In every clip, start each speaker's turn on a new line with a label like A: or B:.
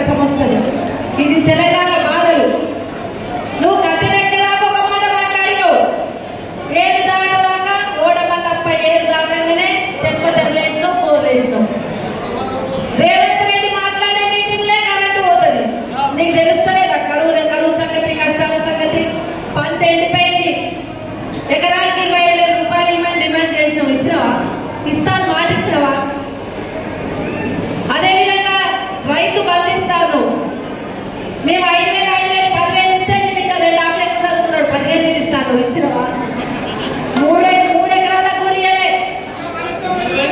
A: కష్టం వస్తుంది. ఇది తెలంగాణ బాధలు. నువ్వు కత్తి లెక్కలాగా ఒక మాట మాట్లాడినావు. ఏరు దాటదాకా ఓడమల్లప్ప ఏరు దాటంగానే తెప్ప తెరలేసినావు, ఫోన్ వేసినావు. రేవంత్ రెడ్డి మాట్లాడే మీటింగ్లే కరెంట్ పోతుంది. నీకు తెలుస్తలేదా కరువు సంగతి, కష్టాల సంగతి? పంట ఎండిపోయింది. ఎకరానికి 20,000 రూపాయలు ఇవ్వని డిమాండ్ చేసినావు. ఇచ్చినవా? ఇస్తాను మాట ఇచ్చినవా? అదేవిధంగా రైతు బంధిస్తాను. మేము 5,000 10,000 ఇస్తే నేను ఇంకా 2 ఆకులు ఎక్కువ చదువుతున్నాడు, 15,000 ఇస్తాను. ఇచ్చినవా? 3 ఎకరాలకు కూడా ఇయ్యలే,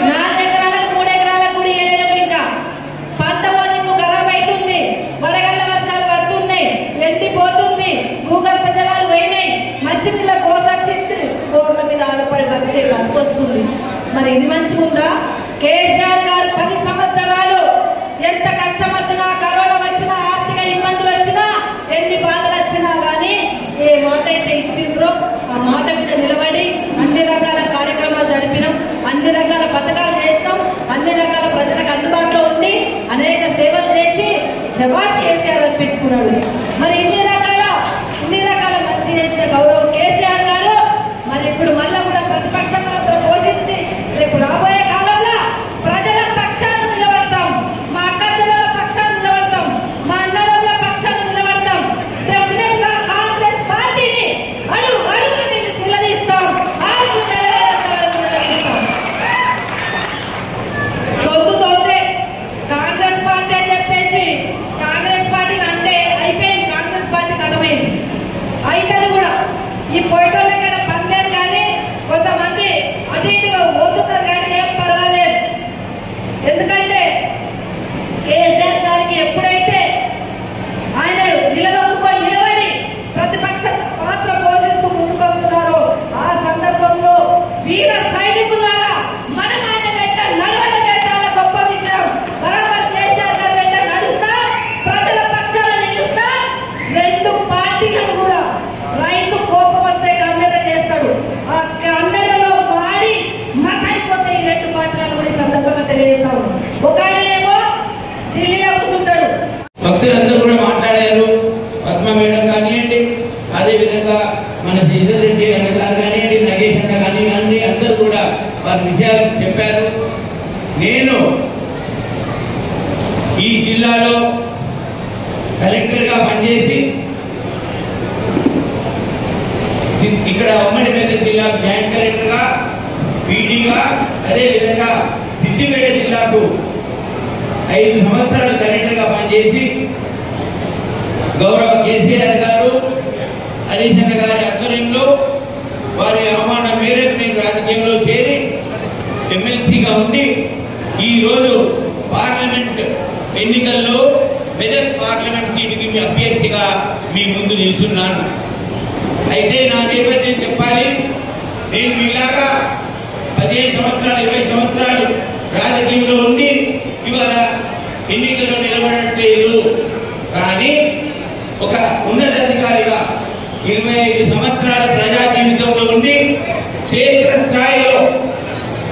A: 4 ఎకరాలకు 3 ఎకరాలకు కూడా ఇయ్యలేదు. ఇంకా పంట నీకు ఖరాబ్ అవుతుంది. వడగళ్ళ వర్షాలు పడుతున్నాయి, ఎండిపోతుంది, భూగర్భ జలాలు పోయినాయి, మంచినీళ్ళ కోసొచ్చింది, బోర్ల మీద ఆధారపడి బతికి వస్తుంది. మరి ఇది మంచిగా ఉందా? కేసీఆర్ గారు 10 సంవత్సరాలు ఎంత కష్టం వచ్చినా, కరోనా వచ్చినా, ఆర్థిక ఇబ్బందులు వచ్చినా, ఎన్ని బాధలు వచ్చినా కానీ ఏ మాట అయితే ఇచ్చిండ్రో ఆ మాట మీద నిలబడి అన్ని రకాల కార్యక్రమాలు జరిపినాం, అన్ని రకాల పథకాలు చేసినాం, అన్ని రకాల ప్రజలకు అందుబాటులో ఉండి అనేక సేవలు చేసి జవాజ్ కేసీఆర్ అనిపించుకున్నాడు. మరి ఇన్ని రకాల మంచి చేసిన గౌరవ్ కేసీఆర్ గారు మరి ఇప్పుడు మళ్ళా కూడా ప్రతిపక్ష పాత్ర పోషించి రేపు రాబోయే కాలంలో ప్రజల పక్షాన్ని నిలబడతాం, మా అక్క చెల్లెల పక్షాన్ని నిలబడతాం, మా అన్నదమ్ముల పక్షాన్ని నిలబడతాం. డెఫినెట్ గా కాంగ్రెస్ పార్టీని అడుగుని నిలదీస్తాం. తొందే కాంగ్రెస్ పార్టీ అని చెప్పేసి కాంగ్రెస్ పార్టీని అంటే అయిపోయింది. కాంగ్రెస్ పార్టీ కథమైంది. అయితది కూడా ఈ పోయేటోళ్ళకైనా పనిలేదు కానీ కొంతమంది అటు ఇటుగా పోతున్నారు కానీ ఏం పర్వాలేదు. ఎందుకంటే కేసీఆర్ గారికి ఎప్పుడైతే ఆయన నిలబడి ప్రతిపక్ష పాత్ర పోషిస్తూ ముందుకొస్తున్నారో ఆ సందర్భంలో వీర సైనికులారా మనం ఆయన వెంట నడవడమే చాలా గొప్ప విషయం. బరాబర్ కేసీఆర్ గారి వెంట నడుస్తా, ప్రజల పక్షాలు నిలుస్తా. 2 పార్టీలను కూడా రైతు కోపం వస్తే కన్నెర చేస్తాడు. ఆ కన్నెరలో మాడి మతైపోతే ఈ 2 పార్టీలను కూడా సందర్భంగా తెలియజేస్తాడు. ఒక ఆయనేమో ఢిల్లీలో కూర్చుంటాడు.
B: భక్తులందరూ కూడా మాట్లాడారు. పద్మ మేడం కానివ్వండి, అదేవిధంగా మన శ్రీధర్ రెడ్డి గారు కానివ్వండి, నగేష్ అన్న కానివ్వండి, అందరూ కూడా వారి విషయాలు చెప్పారు. నేను ఈ జిల్లాలో కలెక్టర్గా పనిచేసి ఇక్కడ ఉమ్మడి మెదక్ జిల్లా జాయింట్ కలెక్టర్గా, పీడీగా, అదేవిధంగా సిద్దిపేట జిల్లాకు 5 సంవత్సరాలు కలెక్టర్గా పనిచేసి గౌరవ కేసీఆర్ గారు, హరీష్ అన్న గారి ఆధ్వర్యంలో వారి ఆహ్వానం మేరకు నేను రాజకీయంలో చేరి ఎమ్మెల్సీగా ఉండి ఈరోజు పార్లమెంట్ ఎన్నికల్లో మెదక్ పార్లమెంట్ సీటుకి మీ అభ్యర్థిగా మీ ముందు నిల్చున్నాను. అయితే నా నేపథ్యం చెప్పాలి. నేను మీలాగా 15 సంవత్సరాలు 20 సంవత్సరాలు రాజకీయంలో ఉండి ఇవాళ ఎన్నికల్లో నిలబడట్లేదు. కానీ ఒక ఉన్నతాధికారిగా 25 సంవత్సరాల ప్రజా జీవితంలో ఉండి క్షేత్ర స్థాయిలో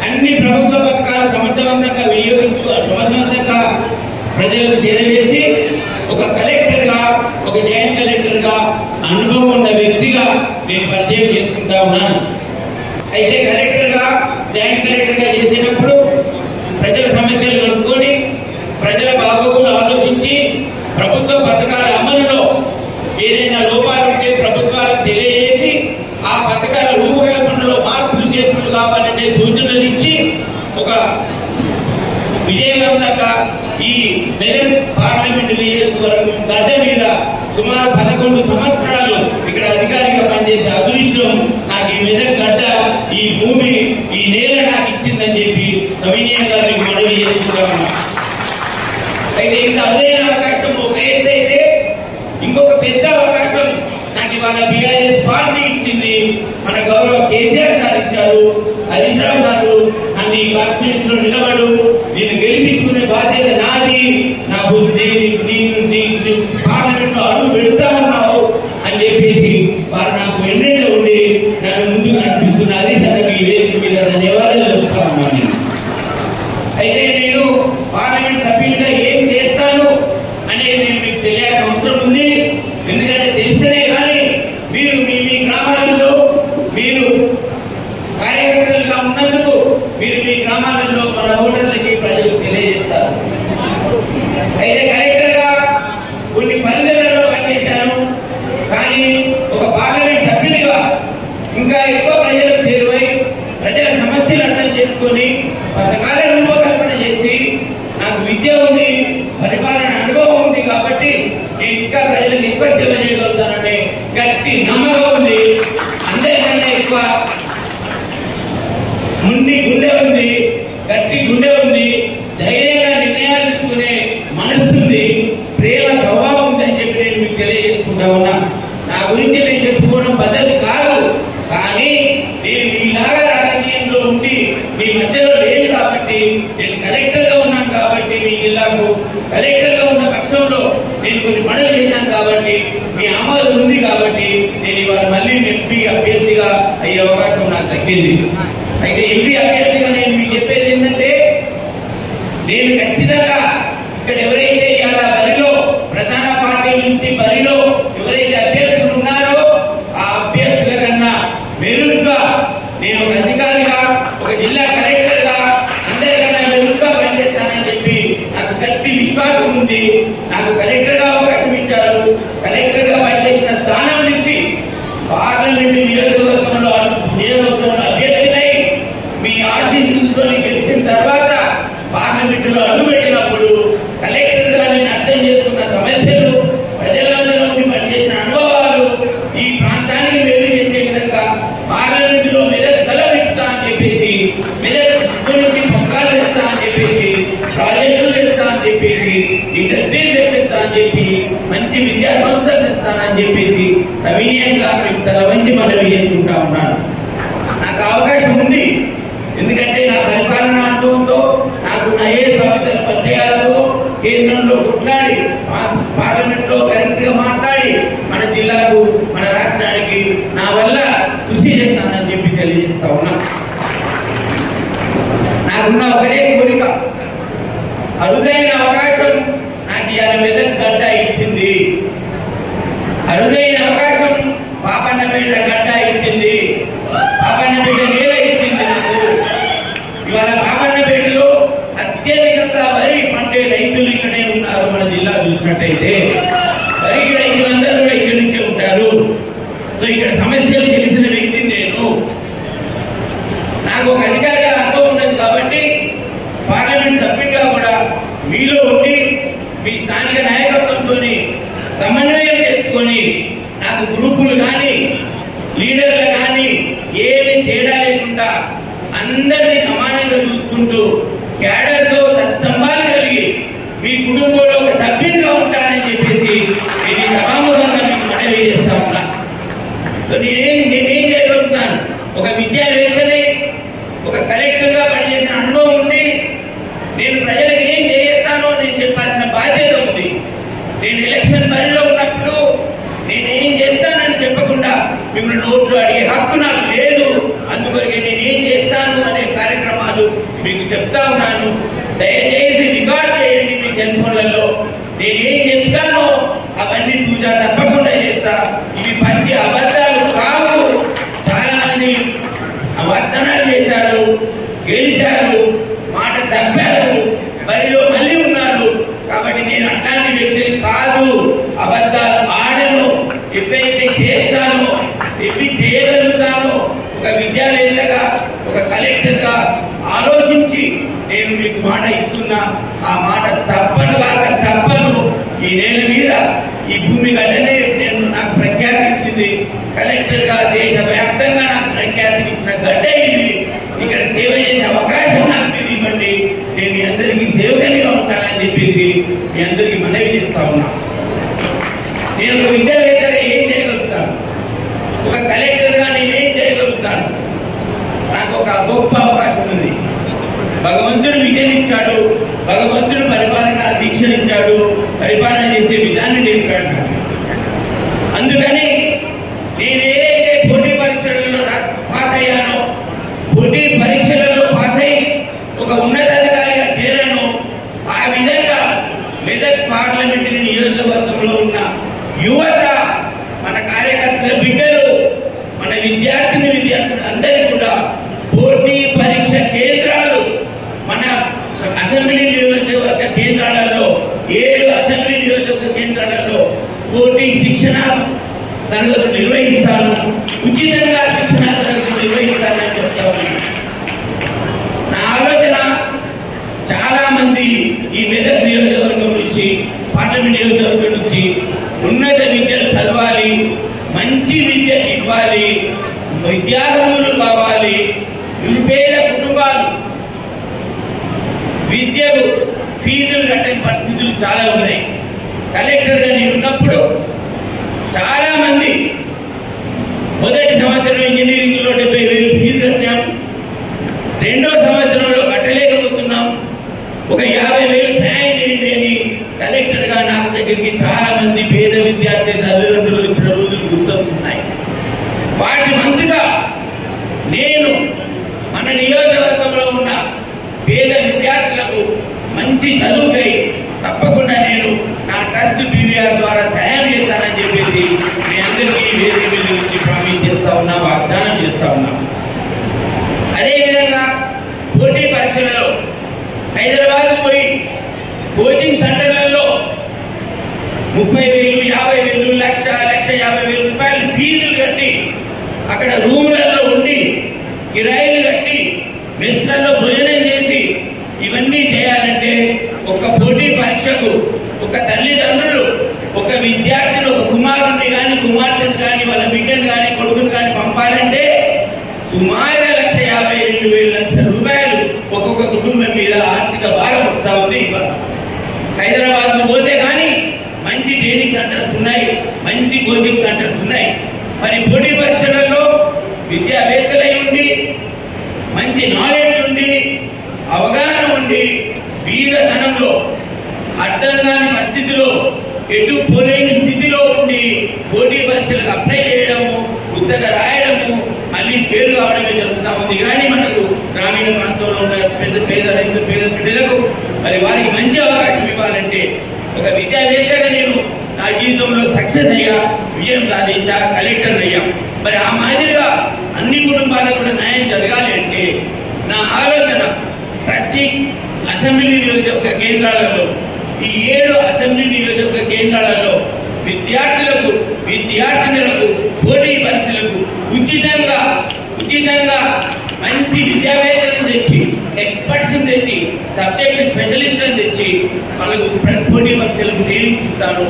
B: అన్ని ప్రభుత్వ పథకాలు సమర్థవంతంగా సమర్థవంతంగా ప్రజలకు చేరవేసి ఒక కలెక్టర్గా, ఒక జాయింట్ కలెక్టర్గా అనుభవం ఉన్న వ్యక్తిగా నేను పరిచయం చేసుకుంటా ఉన్నాను. అయితే కలెక్టర్గా, జాయింట్ కలెక్టర్గా చేసేటప్పుడు ప్రజల సమస్యలు కనుక్కొని ప్రజల బాగోగులు ఆలోచించి ప్రభుత్వ పథకాల అమలులో ఏదైనా లోపాలు ఉంటే ప్రభుత్వాలకు తెలియజేసి ఆ పథకాల రూపకల్పనలో మార్పులు చేర్పులు కావాలంటే సూచనలు ఇచ్చి ఒక విజయవంతంగా ఈ మెదక్ పార్లమెంటు నియోజకవర్గం గడ్డ మీద సుమారు 11 సంవత్సరాలు ఇక్కడ అధికారిగా పనిచేసే అదృష్టం నాకు ఈ మెదక్ గడ్డ, ఈ భూమి, ఈ నేల నాకు ఇచ్చిందని చెప్పి కవినీయ గారికి మనవి చేసుకుంటాము. అయితే ఇంత అరుదైన అవకాశం ఒక ఎత్తు అయితే ఇంకొక పెద్ద అవకాశం నాకు ఇవాళ బీఆర్ఎస్ పార్టీ ఇచ్చింది. మన గౌరవ కేసీఆర్ గారు ఇచ్చారు. హరీష్ రావు గారు నన్ను ఈ కాన్ఫరెన్స్ లో నిలబడు, నేను గెలిపించుకునే బాధ్యత నాది, నాకు పార్లమెంట్ లో అడుగు పెడతా ఉన్నావు అని చెప్పేసి వారు నాకు ఎన్నెన్నో ఉండి నన్ను ముందుకు నడిపిస్తున్నది. తనకి వేదిక మీద ధన్యవాదాలు చెప్తా ఉన్నాను. అయితే నేను పార్లమెంట్ సభ్యులుగా ఏం చేస్తాను అనేది మీకు తెలియాల్సిన అవసరం ఉంది. ఎందుకంటే తెలిస్తేనే కానీ మీరు మీ గ్రామాలలో మీరు కార్యకర్తలుగా ఉన్నందుకు మీరు మీ గ్రామాలలో మన ఓటర్లకి ప్రజలకు తెలియజేస్తారు. అయితే కలెక్టర్గా కొన్ని పరిధిలలో పనిచేశాను, కానీ ఒక పార్లమెంట్ సభ్యునిగా ఇంకా ఎక్కువ ప్రజలకు చేరువై ప్రజల సమస్యలు అర్థం చేసుకొని పథకాల రూపకల్పన చేసి నాకు విద్య ఉంది, పరిపాలన అనుభవం ఉంది కాబట్టి నేను ఇంకా ప్రజలకు ఎక్కువ సేవ చేయగలుగుతానని గట్టి నమ్మకం ఉంది. అందరికన్నా ఎక్కువ గుండె ఉంది, గట్టి గుండె ఉంది, ధైర్యంగా నిర్ణయాలు తీసుకునే మనస్సు ఉంది, ప్రేమ స్వభావం ఉందని చెప్పి నేను మీకు తెలియజేసుకుంటా ఉన్నా. నా గురించి నేను చెప్పుకోవడం పద్ధతి కాదు, కానీ నేను మీలాగా రాజకీయంలో ఉండి మీ మధ్యలో లేదు కాబట్టి, నేను కలెక్టర్గా ఉన్నాను కాబట్టి, మీ జిల్లాకు కలెక్టర్గా ఉన్న పక్షంలో నేను కొన్ని పనులు చేశాను కాబట్టి, మీ ఆమోదం ఉంది కాబట్టి నేను ఇవాళ మళ్ళీ ఎంపీ అభ్యర్థిగా అయ్యే అవకాశం నాకు దక్కింది. అయితే ఎంపీ అభ్యర్థిగా నేను మీకు చెప్పేది ఏంటంటే, నేను ఖచ్చితంగా ఇక్కడ ఎవరైతే ఇవాళ బరిలో ప్రధాన పార్టీ నుంచి బరిలో ఎవరైతే అభ్యర్థులు ఉన్నారో ఆ అభ్యర్థుల కన్నా మెరుగ్గా నేను ఒక అధికారిగా, ఒక జిల్లా కలెక్టర్గా అందరికన్నా మెరుగ్గా పనిచేస్తానని చెప్పి నాకు గట్టి విశ్వాసం ఉంది. నాకు కలెక్టర్గా అవకాశం ఇచ్చారు. కలెక్టర్గా పనిచేసిన స్థానం నుంచి పార్లమెంటు నియోజకవర్గంలో అభ్యర్థినై మీ ఆశీస్సులతో గెలిచిన తర్వాత పార్లమెంటులో అడుగుపెట్టినప్పుడు కలెక్టర్గా నేను అర్థం చేసుకున్న సమస్యలు, ప్రజల మధ్యలో ఉండి పనిచేసిన అనుభవాలు, ఈ ప్రాంతానికి మేలు చేసే విధంగా పార్లమెంటులో మెదక్ గలం ఇస్తా అని చెప్పేసి, మెదక్ నుంచి పథకాలు తెస్తా అని చెప్పేసి, ప్రాజెక్టులు తెస్తా అని చెప్పేసి, ఇండస్ట్రీలు తెప్పిస్తా అని చెప్పి, మంచి విద్యా సంస్థలు తెస్తానని చెప్పేసి సవినయంగా మీకు తల వంచి మనవి చేసుకుంటా ఉన్నాను. నాకు అవకాశం ఉంది, ఎందుకంటే నా పరిపాలన అనుభవంతో నాకు ఐఏఎస్ ఆఫీసర్ పరిచయాలతో కేంద్రంలో కొట్లాడి పార్లమెంట్ లో కరెక్ట్ గా మాట్లాడి మన జిల్లాకు, మన రాష్ట్రానికి నా వల్ల కృషి చేస్తానని చెప్పి తెలియజేస్తా ఉన్నా. నాకున్న ఒకటే కోరిక, అరుదైన అవకాశం నాకు ఇవాళ మెదక్ గడ్డ ఇచ్చింది, అరుదైన అవకాశం పాపన్నపేట గడ్డ ఇచ్చింది, పాపన్నపేట నేల ఇచ్చింది. ఇవాళ పాపన్నపేటలో అత్యధికంగా వరి పండే రైతులు ఇక్కడే ఉన్నారు. మన జిల్లా చూసినట్టయితే వరికి రైతులందరూ కూడా ఇక్కడి నుంచే ఉంటారు. సో ఇక్కడ సమస్యలు తెలిసిన వ్యక్తి నేను. నాకు ఒక అధికారిగా అనుభవం ఉండదు కాబట్టి పార్లమెంట్ సభ్యుడిగా కూడా మీలో ఉండి మీ స్థానిక నాయకత్వంతో సమన్వయం చేసుకొని నాకు గ్రూపులు కానీ లీడర్లు కానీ ఏమి తేడా లేకుండా అందరినీ సమానంగా చూసుకుంటూ క్యాడర్తో సత్సంబాలు కలిగి మీ కుటుంబంలో ఒక సభ్యునిగా ఉంటానని చెప్పేసి నేను సభాముఖంగా మీకు మనవి చేస్తా ఉన్నా. నేనేం చేయగలుగుతాను? ఒక విద్యావేత్తని, ఒక కలెక్టర్గా పనిచేసిన అనుభవం ఉంది. నేను ప్రజలకు ఏం చేస్తానో నేను చెప్పాల్సిన బాధ్యత ఉంది. నేను ఎలక్షన్ బరిలో ఉన్నప్పుడు నేనేం చేస్తానని చెప్పకుండా మిమ్మల్ని ఓట్లు అడిగే హక్కు నాకు లేదు. అందుకొరకే నేను ఏం చేస్తాను అనే కార్యక్రమాలు మీకు చెప్తా ఉన్నాను. దయచేసి రికార్డ్ చేయండి మీ సెల్ ఫోన్లలో. నేనేం చెప్తానో అవన్నీ పూజా తప్పకుండా చేస్తా. ఇవి మంచి అబద్ధాలు కావు. చాలా మంది అబద్ధాలు చేశారు, గెలిచారు, మాట తప్పారు, బరిలో మళ్ళీ ఉన్నారు. కాబట్టి నేను అట్లాంటి వ్యక్తిని కాదు, అబద్ధాలు ఆడను. ఎప్పుడైతే చేస్తానో, ఎప్పి చేయగలుగుతానో, ఒక విద్యావేత్తగా, ఒక కలెక్టర్గా ఆలోచించి నేను మీకు మాట ఇస్తున్నా. ఆ మాట తప్పను కాక తప్పను. ఈ నేల మీద, ఈ భూమి గడ్డనే నాకు ప్రఖ్యాతి ఇచ్చింది. కలెక్టర్గా దేశ వ్యాప్తంగా నాకు ప్రఖ్యాతి ఇచ్చిన గడ్డ ఇది. ఇక్కడ సేవ చేసే అవకాశం నాకు మీరు ఇవ్వండి. నేను మీ అందరికీ సేవకునిగా ఉంటానని చెప్పేసి మీ అందరికీ మనవి చేస్తా ఉన్నా. నేను ఒక విద్యావేత్తగా ఏం చేయగలుగుతాను? ఒక కలెక్టర్గా నేనేం చేయగలుగుతాను? నాకు ఒక గొప్ప అవకాశం ఉంది. భగవంతుడు విజయనిచ్చాడు, భగవంతుడు పరిపాలన దీక్షనిచ్చాడు, పరిపాలన చేసే విధాన్ని నేర్పాడు. అందుకని నేను ఏదైతే పోటీ పరీక్షలలో పాస్ అయ్యానో, పోటీ పరీక్షలలో పాస్ అయి ఒక ఉన్నతాధికారిగా చేరానో, ఆ విధంగా మెదక్ పార్లమెంటరీ నియోజకవర్గం యువత, మన కార్యకర్తల బిడ్డలు, మన విద్యార్థులు అందరికీ కూడా పోటీ పరీక్ష కేంద్రాలు మన అసెంబ్లీ నియోజకవర్గ కేంద్రాలలో 7 అసెంబ్లీ నియోజకవర్గ కేంద్రాలలో పోటీ శిక్షణ తరగతులు నిర్వహిస్తాను, ఉచితంగా శిక్షణ తరగతులు నిర్వహిస్తానని చెప్తా ఉన్నాను. నా ఆలోచన చాలా మంది ఈ మెదక్ నియోజకవర్గం నుంచి, పార్లమెంట్ నియోజకవర్గం నుంచి ఉన్నత విద్యను చదవాలి, మంచి విద్య ఇవ్వాలి, విద్యార్థులు కావాలి. నిరుపేద కుటుంబాలు విద్యకు ఫీజులు కట్టని పరిస్థితులు చాలా ఉన్నాయి. కలెక్టర్గా నేను ఉన్నప్పుడు చాలా మంది మొదటి సంవత్సరం ఇంజనీరింగ్ లో 70,000 ఫీజు కట్టాం, 2వ సంవత్సరంలో కట్టలేకపోతున్నాం, ఒక 50,000 సాయం చేయండి అని కలెక్టర్ గా నాకు దగ్గరికి చాలా మంది పేద విద్యార్థి తల్లిదండ్రులు ఇచ్చిన రోజులు గుర్తొస్తున్నాయి. వాటి మందుగా నేను మన నియోజకవర్గంలో ఉన్న పేద విద్యార్థులకు మంచి చదువుకై తప్పకుండా నేను నా ట్రస్ట్ పీవీఆర్ ద్వారా సహాయం చేస్తానని చెప్పేసి మీ అందరికీ వేరే నుంచి ప్రామిస్ చేస్తా ఉన్నా, వాగ్దానం చేస్తా ఉన్నా. అదేవిధంగా పోటీ పరీక్షలలో హైదరాబాద్ పోయి కోచింగ్ సెంటర్లలో 30,000, 50,000, 1,50,000 రూపాయలు ఫీజులు కట్టి అక్కడ రూములలో ఉండి కిరాయిలు కట్టి మెస్లలో భోజనం చేసి ఇవన్నీ చేయాలంటే ఒక పోటీ పరీక్షకు ఒక తల్లిదండ్రులు ఒక విద్యార్థిని, ఒక కుమారుడిని కానీ కుమార్తెను కానీ వాళ్ళ బిడ్డను కానీ కొడుకును కానీ పంపాలంటే సుమారు 1,52,000 రూపాయలు ఒక్కొక్క కుటుంబం మీద ఆర్థిక భారం వస్తూ ఉంది. ఇవాళ హైదరాబాద్ పోతే కానీ మంచి ట్రైనింగ్ సెంటర్స్ ఉన్నాయి, మంచి కోచింగ్ సెంటర్స్ ఉన్నాయి. మరి పోటీ పరీక్షలలో విద్యావేత్తలై ఉండి మంచి నాలెడ్జ్ ఉండి అవగాహన ఉండి బీదతనంలో అర్థం కాని పరిస్థితిలో ఎటు పోలేని స్థితిలో ఉండి పోటీ పరీక్షలకు అప్లై చేయడము, ఉత్తగా రాయడము, మళ్ళీ ఫెయిల్ కావడమే జరుగుతూ ఉంది. కానీ మనకు గ్రామీణ ప్రాంతంలో ఉన్న పేద రైతులు, పేద బిడ్డలకు మరి వారికి మంచి అవకాశం ఇవ్వాలంటే ఒక విద్యావేత్తగా నేను నా జీవితంలో సక్సెస్ అయ్యా, విజయం సాధించా, కలెక్టర్ అయ్యా. మరి ఆ మాదిరిగా అన్ని కుటుంబాలకు కూడా న్యాయం జరగాలి అంటే నా ఆలోచన ప్రతి అసెంబ్లీ నియోజకవర్గ కేంద్రాలలో, ఈ 7 అసెంబ్లీ నియోజకవర్గ కేంద్రాలలో విద్యార్థులకు, విద్యార్థినులకు పోటీ పరీక్షలకు ఉచితంగా మంచి విద్యావేత్తలను తెచ్చి, ఎక్స్పర్ట్స్ తెచ్చి, సబ్జెక్ట్ స్పెషలిస్టులను తెచ్చి వాళ్ళకు పోటీ పరీక్షలకు ట్రైనింగ్ ఇస్తాను.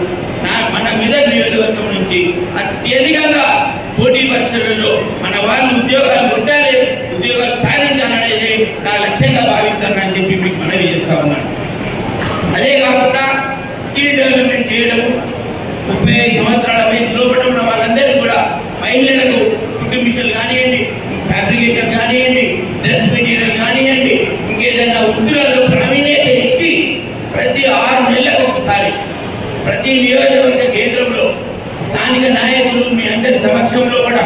B: మన మెదక్ నియోజకవర్గం నుంచి అత్యధికంగా పోటీ పరీక్షలలో మన వాళ్ళు ఉద్యోగాలు కొట్టాలి, ఉద్యోగాలు సాధించాలనేది నా లక్ష్యంగా భావిస్తానని చెప్పి మీకు మనవి చేస్తా ఉన్నాను. అదే కాకుండా స్కిల్ డెవలప్మెంట్ చేయడము, 35 సంవత్సరాల వయసు లోపల ఉన్న వాళ్ళందరికీ కూడా మహిళలకు కుటుంబ మిషన్లు కానివ్వండి, ఫ్యాబ్రికేషన్ కానివ్వండి, డ్రెస్ మెటీరియల్ కానివ్వండి, ఇంకేదైనా వృత్తులలో ప్రావీణ్యత ఇచ్చి ప్రతి 6 నెలలకు ఒకసారి ప్రతి నియోజకవర్గ కేంద్రంలో స్థానిక నాయకులు మీ అందరి సమక్షంలో కూడా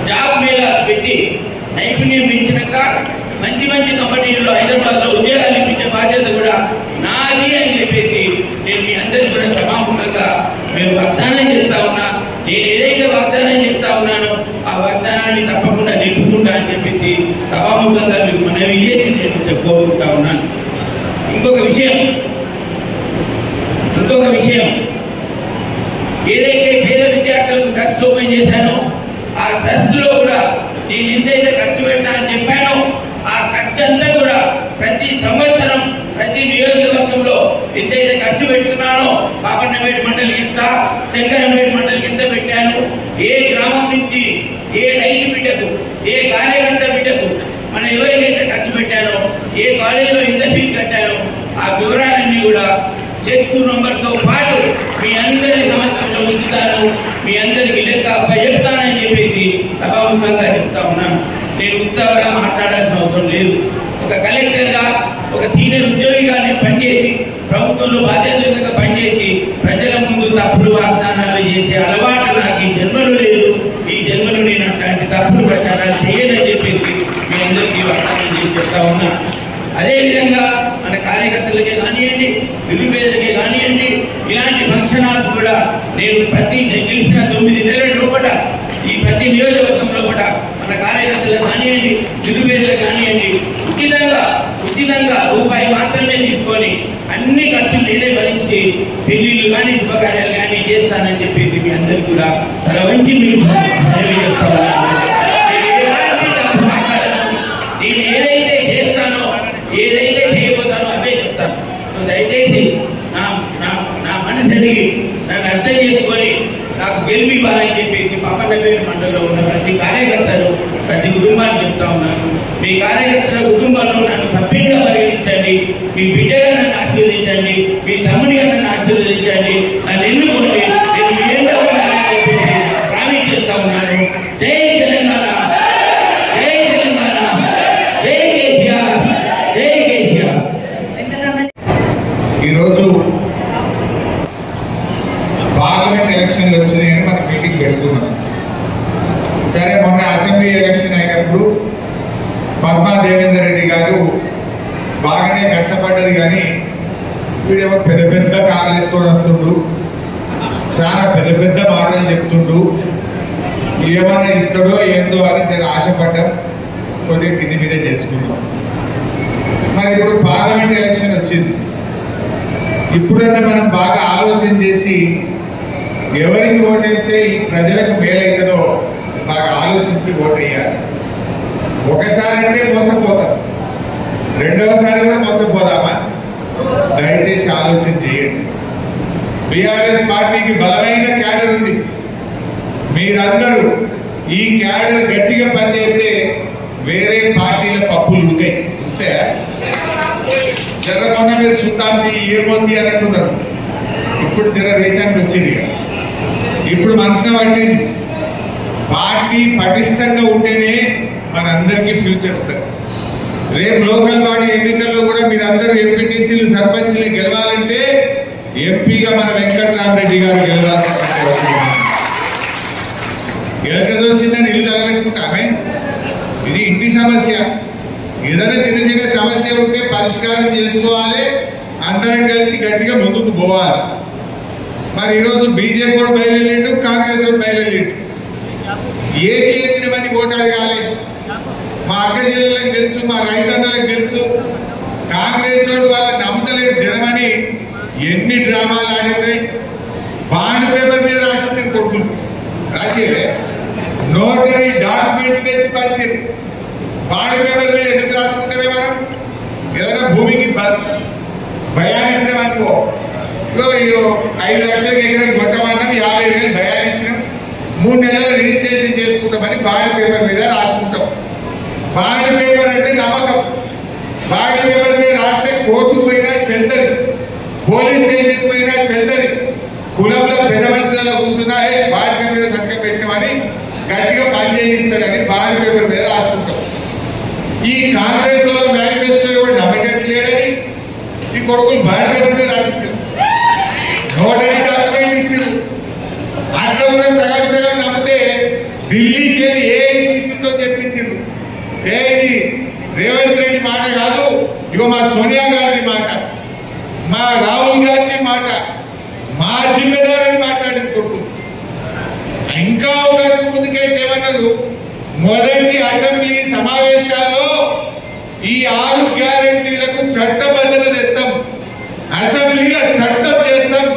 B: జాబ్ మేళాలు పెట్టి నైపుణ్యం పెంచినాక మంచి మంచి కంపెనీల్లో హైదరాబాద్ లో ఉద్యోగాలు ఇప్పించే బాధ్యత కూడా నాది అని చెప్పేసి నేను మీ అందరికీ కూడా సమాపంగా మేము వాగ్దానం చేస్తా ఉన్నా. నేను ఏదైతే వాగ్దానం చేస్తా ఉన్నానో ఆ వాగ్దానాన్ని తప్పకుండా నిలుపుకుంటా అని చెప్పేసి సభాముఖంగా మీకు మనవి చేసి నేను చెప్పుకుంటా ఉన్నాను. ఇంకొక విషయం ఏదైతే పేద విద్యార్థులకు ట్రస్ట్ ఓపెన్ చేశానో ఆ ట్రస్ట్ లో కూడా నేను ఎంతైతే ఖర్చు పెట్టా అని చెప్పానో ఆ ఖర్చు అంతా కూడా ప్రతి సంవత్సరం ప్రతి నియోజకవర్గంలో ఎంతైతే ఖర్చు పెడుతున్నానో పాపన్నపేట మండలికి ఎంత, శంకరంపేట మండలికి ఎంత పెట్టాను, ఏ గ్రామం నుంచి ఏ రైతు బిడ్డకు, ఏ కార్యకర్త బిడ్డకు మనం ఎవరికైతే ఖర్చు పెట్టానో, ఏ కాలేజీలో ఎంత ఫీజు కట్టానో ఆ వివరాలన్నీ కూడా చెక్ నంబర్తో పాటు మీ అందరి సమక్షంలో ఉంచుతాను, మీ అందరికి లెక్క చెప్తానని చెప్పేసి సభాముఖంగా చెప్తా ఉన్నాను. నేను ఉత్తగా మాట్లాడాల్సిన అవసరం లేదు. ఒక కలెక్టర్గా, ఒక సీనియర్ ఉద్యోగిగా నేను పనిచేసి ప్రభుత్వంలో బాధ్యతగా పనిచేసి ప్రజల ముందు తప్పుడు వాగ్దానాలు చేసే అలవాటు నాకు ఈ జన్మలో లేదు. ఈ జన్మలో నేను అట్లాంటి తప్పుడు ప్రచారాలు చేయదని చెప్పేసి మీ అందరికీ వాగ్దానం చేసి చెప్తా ఉన్నా. అదేవిధంగా మన కార్యకర్తలకే కానివ్వండి, నిరుపేదలకే కానివ్వండి, ఇలాంటి ఫంక్షన్ హాల్స్ కూడా నేను గెలిచిన 9 నెలల లోపల ఈ ప్రతి నియోజకవర్గంలో కూడా మన కార్యకర్తలకు కానివ్వండి, నిరుపేదలకు కానివ్వండి ఉచితంగా రూపాయి మాత్రమే తీసుకొని అన్ని ఖర్చులు నేనే భరించి పెళ్లిళ్ళు కానీ శుభకార్యాలు కానీ చేస్తానని చెప్పేసి మీ అందరికీ కూడా తల వంచి మీకు నేను ఏదైతే చేస్తానో ఏదైతే చేయబోతానో అవే చెప్తాను. దయచేసి నా మనసుని నన్ను అర్థం చేసుకొని నాకు గెలిపివ్వాలని చెప్పేసి పాపన్నపేట మండలంలో ఉన్న ప్రతి కార్యకర్తలు ప్రతి కుటుంబాన్ని చెప్తా ఉన్నాను. మీ కార్యకర్తల కుటుంబాల్లో నన్ను సభ్యుడిగా పరిగణించండి, మీ బిడ్డగా నన్ను ఆశీర్వదించండి, మీ తమ్ముడిగా నన్ను ఆశీర్వదించండి, నన్ను ఎన్నుకోండి, నేను ఏంటో చెప్పేసి ప్రామిస్ చేస్తా ఉన్నాను. జై తెలంగాణ, జై తెలంగాణ, జై కేసీఆర్, జై కేసీఆర్.
C: ఈరోజు పార్లమెంట్ ఎలక్షన్లు వచ్చినాయని మన మీటింగ్ పెడుతున్నాం. సరే, మొన్న అసెంబ్లీ ఎలక్షన్ అయినప్పుడు పద్మా దేవేందర్ రెడ్డి గారు బాగానే కష్టపడ్డది, కానీ వీడేమో పెద్ద పెద్ద కార్లు వేసుకొని వస్తుండు, చాలా పెద్ద పెద్ద మాటలు చెప్తుండు, ఏమన్నా ఇస్తాడో ఏందో అని ఆశపడ్డాం, కొద్దిగా కింది మీదే చేసుకున్నాం. మరి ఇప్పుడు పార్లమెంట్ ఎలక్షన్ వచ్చింది, ఇప్పుడన్నా మనం బాగా ఆలోచన చేసి ఎవరికి ఓటేస్తే ఈ ప్రజలకు మేలైతుందో బాగా ఆలోచించి ఓటేయాలి. ఒకసారి అంటే మోసపోతాం, రెండవసారి కూడా మోసపోదామా? దయచేసి ఆలోచన చేయండి. బీఆర్ఎస్ పార్టీకి బలమైన క్యాడర్ ఉంది. మీరందరూ ఈ క్యాడర్ గట్టిగా పనిచేస్తే వేరే పార్టీల పప్పులు ఉంటాయా? జరగకుండా మీరు సుతాంతి ఏమవుతుంది అన్నట్టున్నారు. ఇప్పుడు దేశానికి వచ్చింది, ఇప్పుడు మనసున పట్టింది. పార్టీ పటిష్టంగా ఉంటేనే మనందరికీ ఫ్యూచర్ ఉంటుంది. రేపు లోకల్ బాడీ ఎన్నికల్లో కూడా మీరందరూ ఎంపీటీసీలు సర్పంచ్లు గెలవాలంటే ఎంపీగా మన వెంకటరామరెడ్డి గారు గెలవాల్సిన గెలకసి వచ్చిందని ఇల్లు తగలెట్టుకుంటామే. ఇది ఇంటి సమస్య. ఏదైనా చిన్న చిన్న సమస్య ఉంటే పరిష్కారం చేసుకోవాలి, అందరం కలిసి గట్టిగా ముందుకు పోవాలి. మరి ఈరోజు బీజేపీ కూడా బయలుదేరిండు, కాంగ్రెస్ కూడా బయలుదేరిండు. ఏ కేసుని మంది ఓటు అడగాలి? మా అక్క జిల్లాలకు తెలుసు, మా రైతన్నలకు తెలుసు. కాంగ్రెస్ వాడు వాళ్ళని నమ్ముతలేదు జనమని ఎన్ని డ్రామాలు ఆడినాయి. బాండ్ పేపర్ మీద రాసేసారు కొడుకులు, రాసేవే నోటరీ డాక్యుమెంట్ తెచ్చి పంచారు. బాండ్ పేపర్ మీద ఎందుకు రాసుకుంటామే? మనం ఏదైనా భూమికి భయాన్నిచ్చినాం అనుకో, 5 లక్షలకి ఎకరం కొట్టమన్నాం, 50,000 భయాన్నిచ్చినాం, 3 నెలలు రిజిస్ట్రేషన్ చేసుకుంటామని బాండ్ పేపర్ మీద రాసుకుంటాం. బాండ్ పేపర్ అంటే నమ్మకం. బాండ్ పేపర్ మీద రాస్తే కోర్టుకు పోయినా చెల్తది, పోలీస్ స్టేషన్ పోయినా చెల్తది. కులంలో పెద్ద మనుషులలో కూర్చున్నా బాండ్ పేపర్ మీద సంతకం పెట్టామని గట్టిగా పని చేయిస్తారని బాండ్ పేపర్ మీద రాసుకుంటాం. ఈ కాంగ్రెస్ లో మేనిఫెస్టో కూడా నమ్మకట్లేడని ఈ కొడుకులు బాండ్ పేపర్ మీద రాసిచ్చారు, నోటరీ డాక్యుమెంట్ ఇచ్చారు. అట్లా కూడా సగం సగం నమ్మితే ఢిల్లీకి వెళ్ళి ఏఐసిసితో చెప్పించారు. ఇది రేవంత్ రెడ్డి మాట కాదు, ఇగో మా సోనియా గాంధీ మాట, మా రాహుల్ గాంధీ మాట, మా జిమ్మెదారని మాట్లాడింది కొడుకు. ఇంకా ఒక అడుగు ముందుకేసి ఏమన్నారు, మొదటి అసెంబ్లీ సమావేశాల్లో ఈ 6 గ్యారెంటీలకు చట్టబద్ధత తెస్తాం, అసెంబ్లీలో చట్టం చేస్తాం,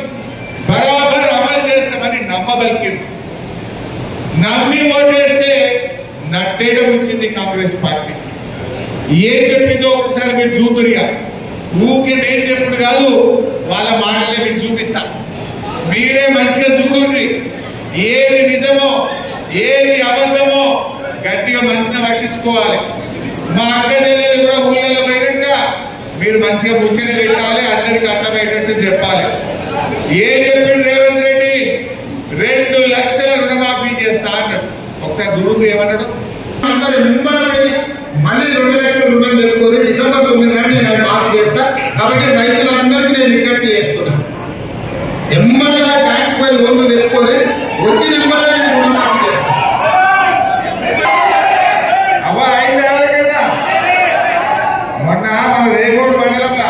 C: బరాబర్ అమలు చేస్తామని నమ్మబలికింది. నమ్మి ఓటేస్తే నట్టేయడం వచ్చింది కాంగ్రెస్ పార్టీ. ఏం చెప్పిందో ఒకసారి మీరు చూతురిగా, ఊకే నేను చెప్పుడు కాదు, వాళ్ళ మాటలే మీకు చూపిస్తా. మీరే మంచిగా చూడండి, ఏది నిజమో ఏది అబద్ధమో గట్టిగా మనసును పట్టించుకోవాలి. మా అక్క చెల్లెలు కూడా ఊళ్ళలో పోయినాక మీరు మంచిగా ముచ్చట పెట్టాలి, అందరికి అర్థమయ్యేటట్టు చెప్పాలి. ఏం చెప్పిండు రేవంత్ రెడ్డి? 2 లక్షల రుణమాఫీ చేస్తా అన్నాడు. ఒకసారి చూడు ఏమన్నాడు.
D: మళ్ళీ 2 లక్షల రుణం తెచ్చుకొని డిసెంబర్ 9 నాడు నేను మాఫీ చేస్తా. కాబట్టి రైతులందరికీ నేను విజ్ఞప్తి చేస్తున్నా, ఎమ్మెల్యేగా బ్యాంక్ పై లోన్లు తెచ్చుకొని వచ్చిన ఎమ్మెల్యే నేను రుణమాఫీ చేస్తా.
C: మొన్న మన రేగోడు మండలంలో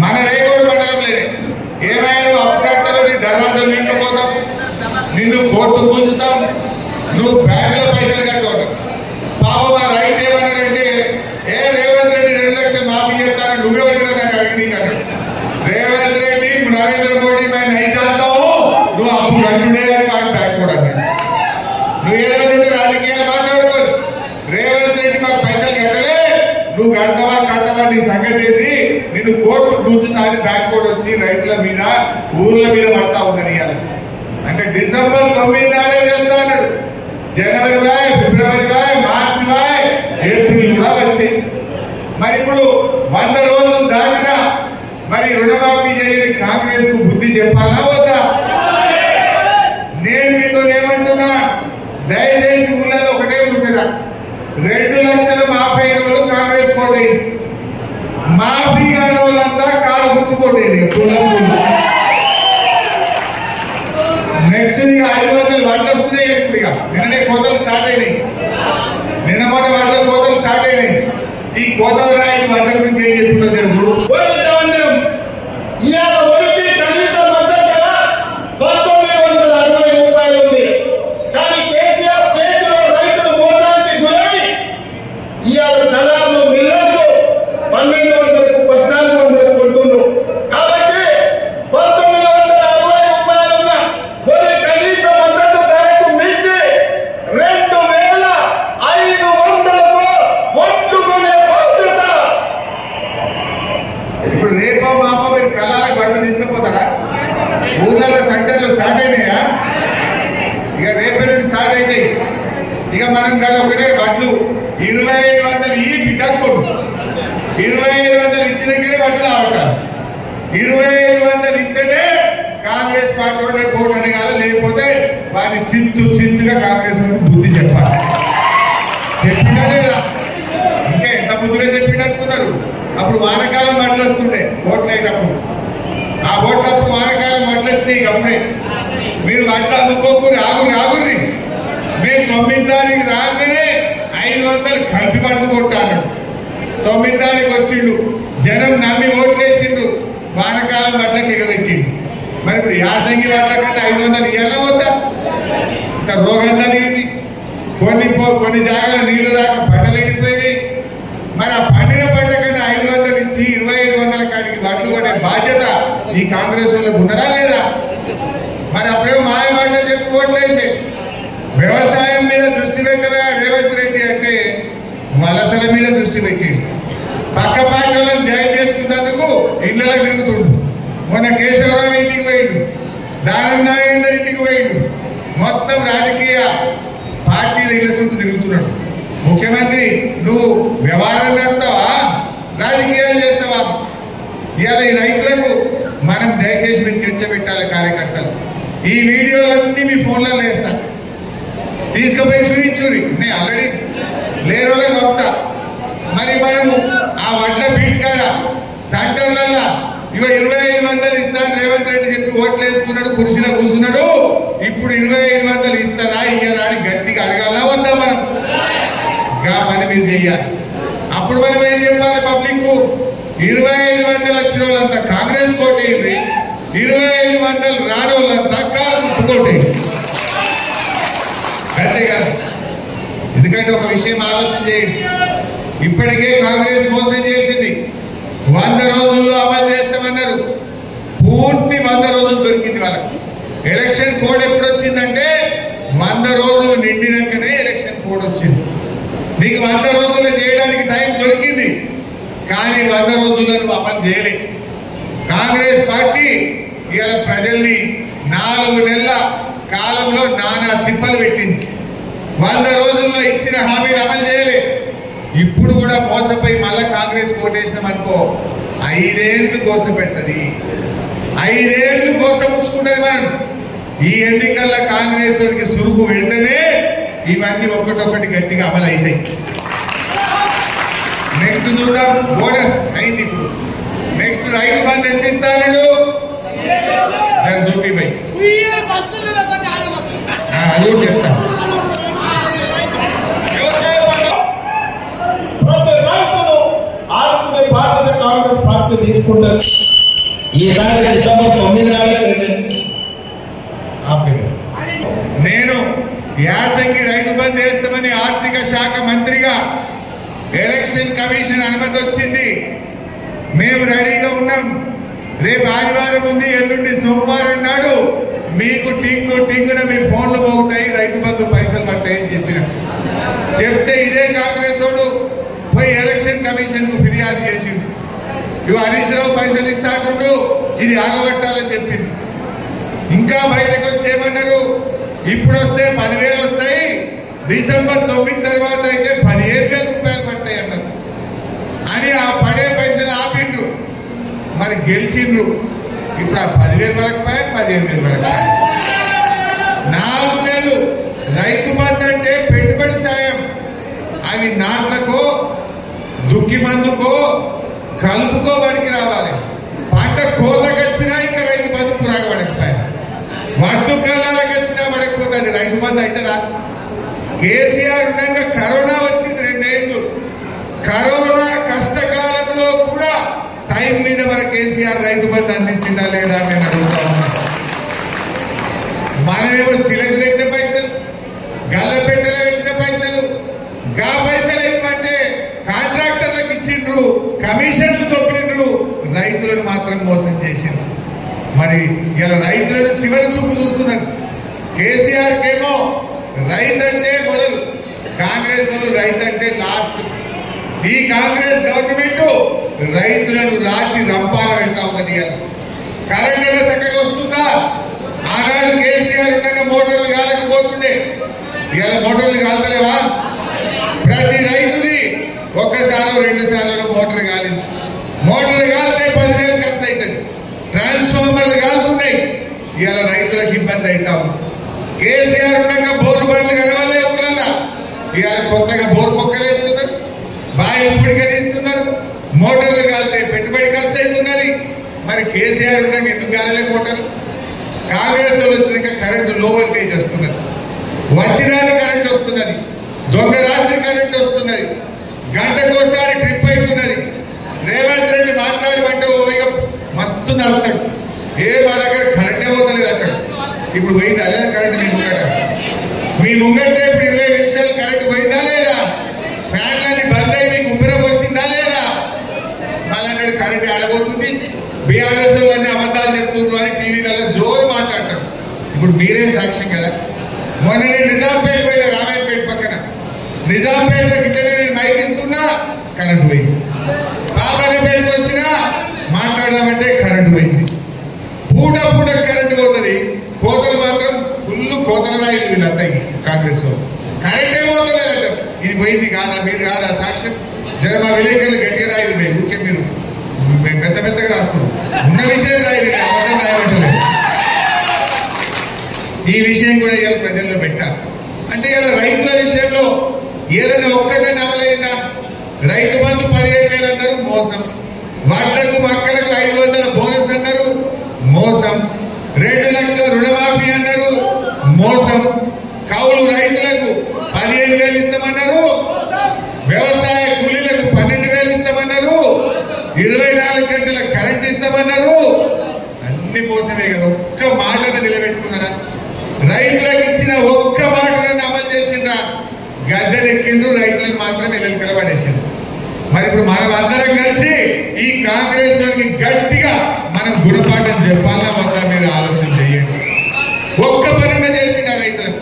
C: మన రేగోడు మండలంలోనే ఏమైనా అప్పు కట్టలో నీ దర్వాజాలు నిండిపోతాం, నిన్ను కోర్టు కూర్చుతాం, నువ్వు బ్యాంకులో పైసలు కట్టుకోవడం. పాపం మా రైతు ఏమన్నాడంటే, ఏ రేవంత్ రెడ్డి 2 లక్షలు మాఫీ చేస్తానని నువ్వే అడిగినా నాకు అడిగింది కదా. రేవంత్ రెడ్డి నరేంద్ర మోడీ మేము నై చేస్తావు, నువ్వు అప్పు కట్టుడే అని వాడు బ్యాంక్ కూడా అన్నాడు. నువ్వు ఏదంటే రాజకీయాలు మాట్లాడుకోదు. రేవంత్ రెడ్డి మాకు పైసలు కట్టలే, నువ్వు కట్టవా నీ సంగతి ఏంది, నిన్ను కోర్టు కూర్చుందా అని బ్యాంక్ కూడా వచ్చి రైతుల మీద ఊర్ల మీద పడతా ఉందని. అంటే డిసెంబర్ 9 నాడే చేస్తా అన్నాడు. జనవరి వాయ్, ఫిబ్రవరి వాయ్, మార్చి వాయ్, ఏప్రిల్ కూడా వచ్చాయి. మరి ఇప్పుడు 100 రోజులు దాటినా మరి రుణమాఫీ చేయని కాంగ్రెస్ కు బుద్ధి చెప్పాలా వద్దా? నేను మీతో ఏమంటున్నా, దయచేసి ఊళ్ళలో ఒకటే ముచ్చట, 2 లక్షలు మాఫీ అయిన వాళ్ళు కాంగ్రెస్ కోటేది, మాఫీ కాని వాళ్ళంతా కారు గుర్తుకోటేది. నెక్స్ట్ నీకు 500 వడ్లు వస్తున్నాయి. ఇప్పుడు ఇక నిన్ననే కోతలు స్టార్ట్ అయినాయి, నిన్న మొన్న వడ్ల కోతలు స్టార్ట్ అయినాయి. ఈ కోతలు రాయని వడ్ల గురించి ఏం చెప్తుందో తెలుసు.
D: ఇవాళ వరికి కనీస మద్దతు ధర 1960 రూపాయలు ఉంది. కానీ కేసీఆర్ చేతిలో రైతులు మోసానికి గురై ఇవాళ దళాలు మిల్లర్లు 1200కు 1400 కొంటున్నారు. కాబట్టి 1960 రూపాయలున్న వరి కనీస మద్దతు ధరకు మించి 2500కు ఒట్టుకునే బాధ్యత.
C: ఇప్పుడు రేపో మాపో మీరు కళాలకు బట్టలు తీసుకుపోతారా? ఊర్లలో సెంటర్లు స్టార్ట్ అయినాయా? ఇక రేపటి నుండి స్టార్ట్ అవుతాయి. ఇక మనం కదా ఒకటే బట్టలు 2500 ఈ బిడ్డకోడు 2500 ఇచ్చినాకనే బట్టలు ఆడతారు. 2500 ఇస్తేనే కాంగ్రెస్ పార్టీ వాళ్ళే కోట్ అడగాలి, లేకపోతే వారిని చింతుగా కాంగ్రెస్ బుద్ధి చెప్పాలి. చెప్పినా లేదా? ఇంకా ఎంత బుద్ధిగా చెప్పినట్టుకున్నారు. అప్పుడు వానకాలం బట్టలు వస్తుండే ఓట్లు అయినప్పుడు, ఆ ఓట్లప్పుడు వానకాలం బట్టలు వచ్చినాయి. అప్పుడే మీరు బట్టలు అమ్ముకోకూరి ఆగురి. మేము 9 తారీఖు రాగానే 500 కలిపి బట్టలు కొట్టాను. 9 తారీఖు వచ్చిండు, జనం నమ్మి ఓట్లేసిండ్రు, వానకాలం బట్టలకు ఎగబెట్టిండు. మరి ఇప్పుడు యాసంగి బట్టల కంటే 500 ఇవ్వాలా వద్దా? ఇంకా రోగం జరిగింది. కొన్ని జాగాలో నీళ్లు రాక పంటలు ఎండిపోయినాయి. మరి ఆ పండిన పంట కన్నా 500 ఇచ్చి 2500 కాడికి బట్టలు కొనే బాధ్యత ఈ కాంగ్రెస్ వాళ్ళకు ఉన్నదా లేదా? మరి అప్పుడేమో మాయ మాటలు చెప్పి ఓట్లేసే. వ్యవసాయం మీద దృష్టి పెట్టగా రేవంత్ రెడ్డి అంటే వలసల మీద దృష్టి పెట్టిండు. పక్క పార్టీలను జాయిన్ చేసుకున్నందుకు ఇళ్లలో తిరుగుతుండు. మొన్న కేశవరావు ఇంటికి పోయిండు, దానం నాగేందర్ ఇంటికి పోయిండు. మొత్తం రాజకీయ పార్టీల ఇళ్ల చుట్టూ తిరుగుతున్నాడు. ముఖ్యమంత్రి నువ్వు వ్యవహారం నడుపుతావా, రాజకీయాలు చేస్తావా? ఇవాళ ఈ రైతులకు మనం దయచేసి మీరు చర్చ పెట్టాలి. కార్యకర్తలు ఈ వీడియోలన్నీ మీ ఫోన్లలో వేస్తా, తీసుకుపోయి చూపించురి. నేను ఆల్రెడీ లేని వాళ్ళకి పంపుతా. మరి మనము ఆ వడ్ల బీట్ కాడ సెంటర్లలో ఇవ 2500 ఇస్తాను రేవంత్ రెడ్డి చెప్పి ఓట్లు వేసుకున్నాడు, కుర్చీలో కూర్చున్నాడు. ఇప్పుడు 2500 ఇస్తారా ఇయ్యాలా అని గట్టిగా అడగాలా వద్దా? మనం పని మీరు చెయ్యాలి. అప్పుడు మనం ఏం చెప్పాలి పబ్లిక్? 2500 వచ్చిన వాళ్ళంతా కాంగ్రెస్ కోటేయండి, 2500 రాని వాళ్ళంతా కాంగ్రెస్ కోటేయండి. అంతేకాదు. ఎందుకంటే ఒక విషయం ఆలోచన చేయండి, ఇప్పటికే కాంగ్రెస్ మోసం చేసింది. 100 రోజుల్లో అమలు చేస్తామన్నారు, పూర్తి 100 రోజులు దొరికింది వాళ్ళకి. ఎలక్షన్ కోడ్ ఎప్పుడు వచ్చిందంటే 100 రోజులు నిండినాకనే ఎలక్షన్ కోడ్ వచ్చింది. నీకు 100 రోజుల్లో చేయడానికి టైం దొరికింది, కానీ 100 రోజులను అమలు చేయలేదు. కాంగ్రెస్ పార్టీ ఇవాళ ప్రజల్ని 4 నెలల కాలంలో నానా తిప్పలు పెట్టింది. 100 రోజుల్లో ఇచ్చిన హామీలు అమలు చేయలే. ఇప్పుడు కూడా మోసపోయి మళ్ళా కాంగ్రెస్ కోటేసినాం అనుకో 5 ఏళ్ళు కోసం పెట్టది, 5 ఏళ్ళు కోసం ముచ్చుకుంటది. మనం ఈ ఎన్నికల్లో కాంగ్రెస్ వారికి సురుకు వెళ్తేనే ఇవన్నీ ఒక్కటొక్కటి గట్టిగా అమలు అవుతాయి. నెక్స్ట్ చూద్దాం, బోనస్ అయింది. ఇప్పుడు నెక్స్ట్ రైతు బంధు ఎంత ఇస్తాడు చూపిపోయి అది కూడా చెప్తాను.
E: ప్రతి రైతును ఆదుకునే బాధ్యత కాంగ్రెస్ పార్టీ తీసుకుంటారు. ఈసారి డిసెంబర్ 9 నాడు
C: నేను యాసంగి రైతు బంద్ చేస్తామని ఆర్థిక శాఖ మంత్రిగా ఎలక్షన్ కమిషన్ అనుమతి వచ్చింది. మేము రెడీగా ఉన్నాం. రేపు ఆదివారం ఉంది, ఎల్లుండి సోమవారం నాడు మీకు టింగున మీ ఫోన్లు పోగుతాయి, రైతు బంధు పైసలు పడతాయని చెప్తే ఇదే కాంగ్రెస్ వాడు పోయి ఎలక్షన్ కమిషన్ కు ఫిర్యాదు చేసింది. ఇవి హరీష్ రావు పైసలు ఇస్తాడు, ఇది ఆగబట్టాలని చెప్పింది. ఇంకా బయటకు వచ్చి ఏమన్నారు, ఇప్పుడు వస్తే 10,000 వస్తాయి, డిసెంబర్ 9 తర్వాత అయితే 15,000 రూపాయలు పడతాయి అన్నారు. అని ఆ పడే పైసలు ఆపిండ్రు. మరి గెలిచిండ్రు. ఇప్పుడు ఆ 10,000 పడకపోయా, 15,000 పడకపోయా. 4 నెలలు రైతు బంధు అంటే పెట్టుబడి సాయం. అవి నాట్లకో దుక్కి మందుకో కలుపుకో బడికి రావాలి. పంట కోతకు వచ్చినా ఇంకా రైతు బంధు పురాగ పడకపోయా, వడ్లు కాలాలకు వచ్చినా పడకపోతే అది రైతు బంధు అవుతుందా? కేసీఆర్ ఉండగా కరోనా వచ్చింది 2 ఏళ్ళు. కరోనా కష్టకాలంలో కూడా టైం మీద మన కేసీఆర్ రైతు బంధు అందించిందా లేదా నేను అడుగుతా ఉన్నా. మనమేమో శిలకు పెట్టిన పైసలు, గల్లపెట్టెలో పెట్టిన పైసలు, గా పైసలు ఏమంటే కాంట్రాక్టర్లకు ఇచ్చిండ్రు, కమిషన్లు తొప్పిండ్రు, రైతులను మాత్రం మోసం చేసిండ్రు. మరి ఇలా రైతులను చివరి చూపు చూస్తున్నారు. కేసీఆర్ కేమో రైతు అంటే మొదలు, కాంగ్రెస్ వాళ్ళు రైతు అంటే లాస్ట్. ఈ కాంగ్రెస్ గవర్నమెంట్ రైతులను రాచి రంపాల వెళ్తా ఉన్నది. కరెంట్ చక్కగా వస్తుందా? ఆనాడు కేసీఆర్ ఉండగా మోటార్లు కాలేకపోతుండే, ఇవాళ మోటార్లు కాల్తలేవా? ప్రతి రైతుది ఒక్కసారో 2 సార్లు మోటార్ కాలింది. మోటార్లు కాలితే 10,000 ఖర్చు అవుతుంది. ట్రాన్స్ఫార్మర్లు కాలుతున్నాయి. ఇవాళ రైతులకు ఇబ్బంది అవుతా ఉంది. కేసీఆర్ ఉండగా బోరు బండ్లు కలవాలే ఊళ్ళల్లో. ఇవాళ కొత్తగా బోరు మొక్కలు వేస్తున్నారు, బావి పుడికరిస్తున్నారు, మోటార్లు కాలితే పెట్టుబడి ఖర్చు అవుతున్నది. మరి కేసీఆర్ ఉండగా ఎందుకు కాలలే మోటార్లు? కాంగ్రెస్ వాళ్ళు వచ్చినాక కరెంటు లో వోల్టేజ్ వస్తున్నది, వచ్చినాని కరెంట్ వస్తున్నది, దొంగ రాత్రి కరెంట్ వస్తున్నది, గంటకోసారి ట్రిప్ అవుతున్నది. రేవంత్ రెడ్డి మాట్లాడమంటే ఇక మస్తు నడుపుతాడు. మా దగ్గర కరెంటే పోతలేదు అక్కడ. ఇప్పుడు పోయింది అదే కరెంట్ మీ ముంగట. మీ ముంగటే ఇప్పుడు 20 నిమిషాలు కరెంట్ పోయిందా లేదా? ఫ్యాన్లన్నీ బంద్ అయి మీకు ఉబ్బర పోసిందా లేదా? మళ్ళీ కరెంట్ ఆడబోతుంది. బీఆర్ఎస్ అన్ని అబద్ధాలు చెప్తున్నారు అని టీవీలలో జోరు మాట్లాడతారు. ఇప్పుడు మీరే సాక్ష్యం కదా. మొన్న నేను నిజాంపేట పోయినా, రామాయణపేట పక్కన నిజాంపేటలో గిట్టనే నేను మైక్ ఇస్తున్నా, కరెంట్ పోయింది. బాబానేపేటకు వచ్చినా మాట్లాడదామంటే కరెంట్ పోయింది. పూట కరెంట్ పోతుంది. కోతలు మాత్రం ఫుల్ కోతలు రాయింది వీళ్ళంతా కాంగ్రెస్ వాళ్ళు. కరెంటే పోతలేదంట. ఇది పోయింది కాదా? మీరు కాదా సాక్ష్యం? జర మా విలేకరులు గట్టిగా రాయింది. మేము ఊరికే మీరు పెద్దగా రాస్తున్నారు. ఉన్న విషయం రాయింది, అబద్ధం రాయబట్టలేదు. ఈ విషయం కూడా ఇవాళ ప్రజల్లో పెట్టాలి. అంటే ఇవాళ రైతుల విషయంలో ఏదైనా ఒక్కటే అమలైందా? రైతు బంధు 15,000 అన్నారు, మోసం. వడ్లకు మక్కలకు 500 బోనస్ అన్నారు, మోసం. 2 లక్షల రుణమాఫీ అన్నారు, మోసం. కౌలు రైతులకు 15,000 ఇస్తామన్నారు, వ్యవసాయ కూలీలకు 12,000 ఇస్తామన్నారు, 24 గంటల కరెంట్ ఇస్తామన్నారు. అన్ని మోసమే కదా. ఒక్క మాటను నిలబెట్టుకున్నారా? రైతులకు ఇచ్చిన ఒక్క మాటలను అమలు చేసిండ్రా? గద్దెనెక్కిండ్రు, రైతులకు మాత్రం ఎన్నికల పడేసిండ్రు. మరి ఇప్పుడు మనం అందరం కలిసి ఈ కాంగ్రెస్ వారికి గట్టిగా మనం గుణపాఠం చెప్పాలా వద్దా? మీరు ఆలోచన చేయండి. ఒక్క పనిన చేసిండ రైతులకు.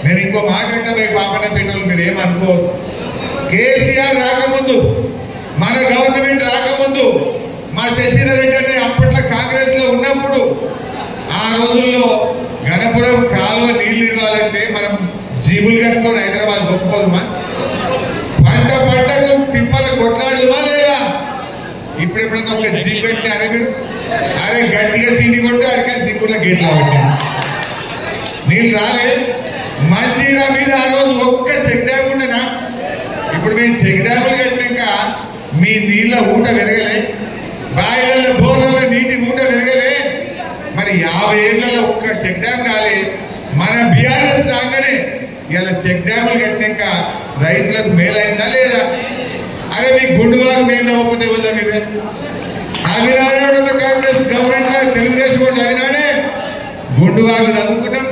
C: నేను ఇంకో మాట అంటే మీ పాపన పెట్టాలి, మీరు ఏమనుకోవద్దు. కేసీఆర్ రాకముందు, మన గవర్నమెంట్ రాకముందు, మా శశిధర్ రెడ్డి అని అప్పట్లో కాంగ్రెస్ లో ఉన్నప్పుడు ఆ రోజుల్లో గణపురం కాలువ నీళ్లు ఇవ్వాలంటే మనం జీబులు కట్టుకొని హైదరాబాద్ గొప్పమా? పంటకు పిప్పల కొట్లాడుమా లేదా? ఇప్పుడెప్పుడైనా ఒక జీప్ పెట్టి అరే మీరు అరే గట్టిగా సీని కొట్టి అడిగిన సింగూర్లో గేట్లు పెట్టాను, నీళ్ళు రాలే. మంచిగా మీద ఆ రోజు ఒక్క చెక్ డ్యామ్ ఉండేనా? ఇప్పుడు మేము చెక్ డ్యాములు కట్టినాక మీ నీళ్ళ ఊట వెరగలే, బాయిలలో బోర్లలో నీటి ఊట వెరగలే. మరి 50 ఏళ్లలో ఒక్క చెక్ డ్యామ్ కాలే. మన బీఆర్ఎస్ రాగానే ఇలా చెక్ డ్యాములు కట్టినాక రైతులకు మేలైందా లేదా? అరే మీ గుండువారు మేము నవ్వకపోతే వద్దా? మీరే అవినాడు కాంగ్రెస్ గవర్నమెంట్ ముండువాగు చదువుకున్నాం,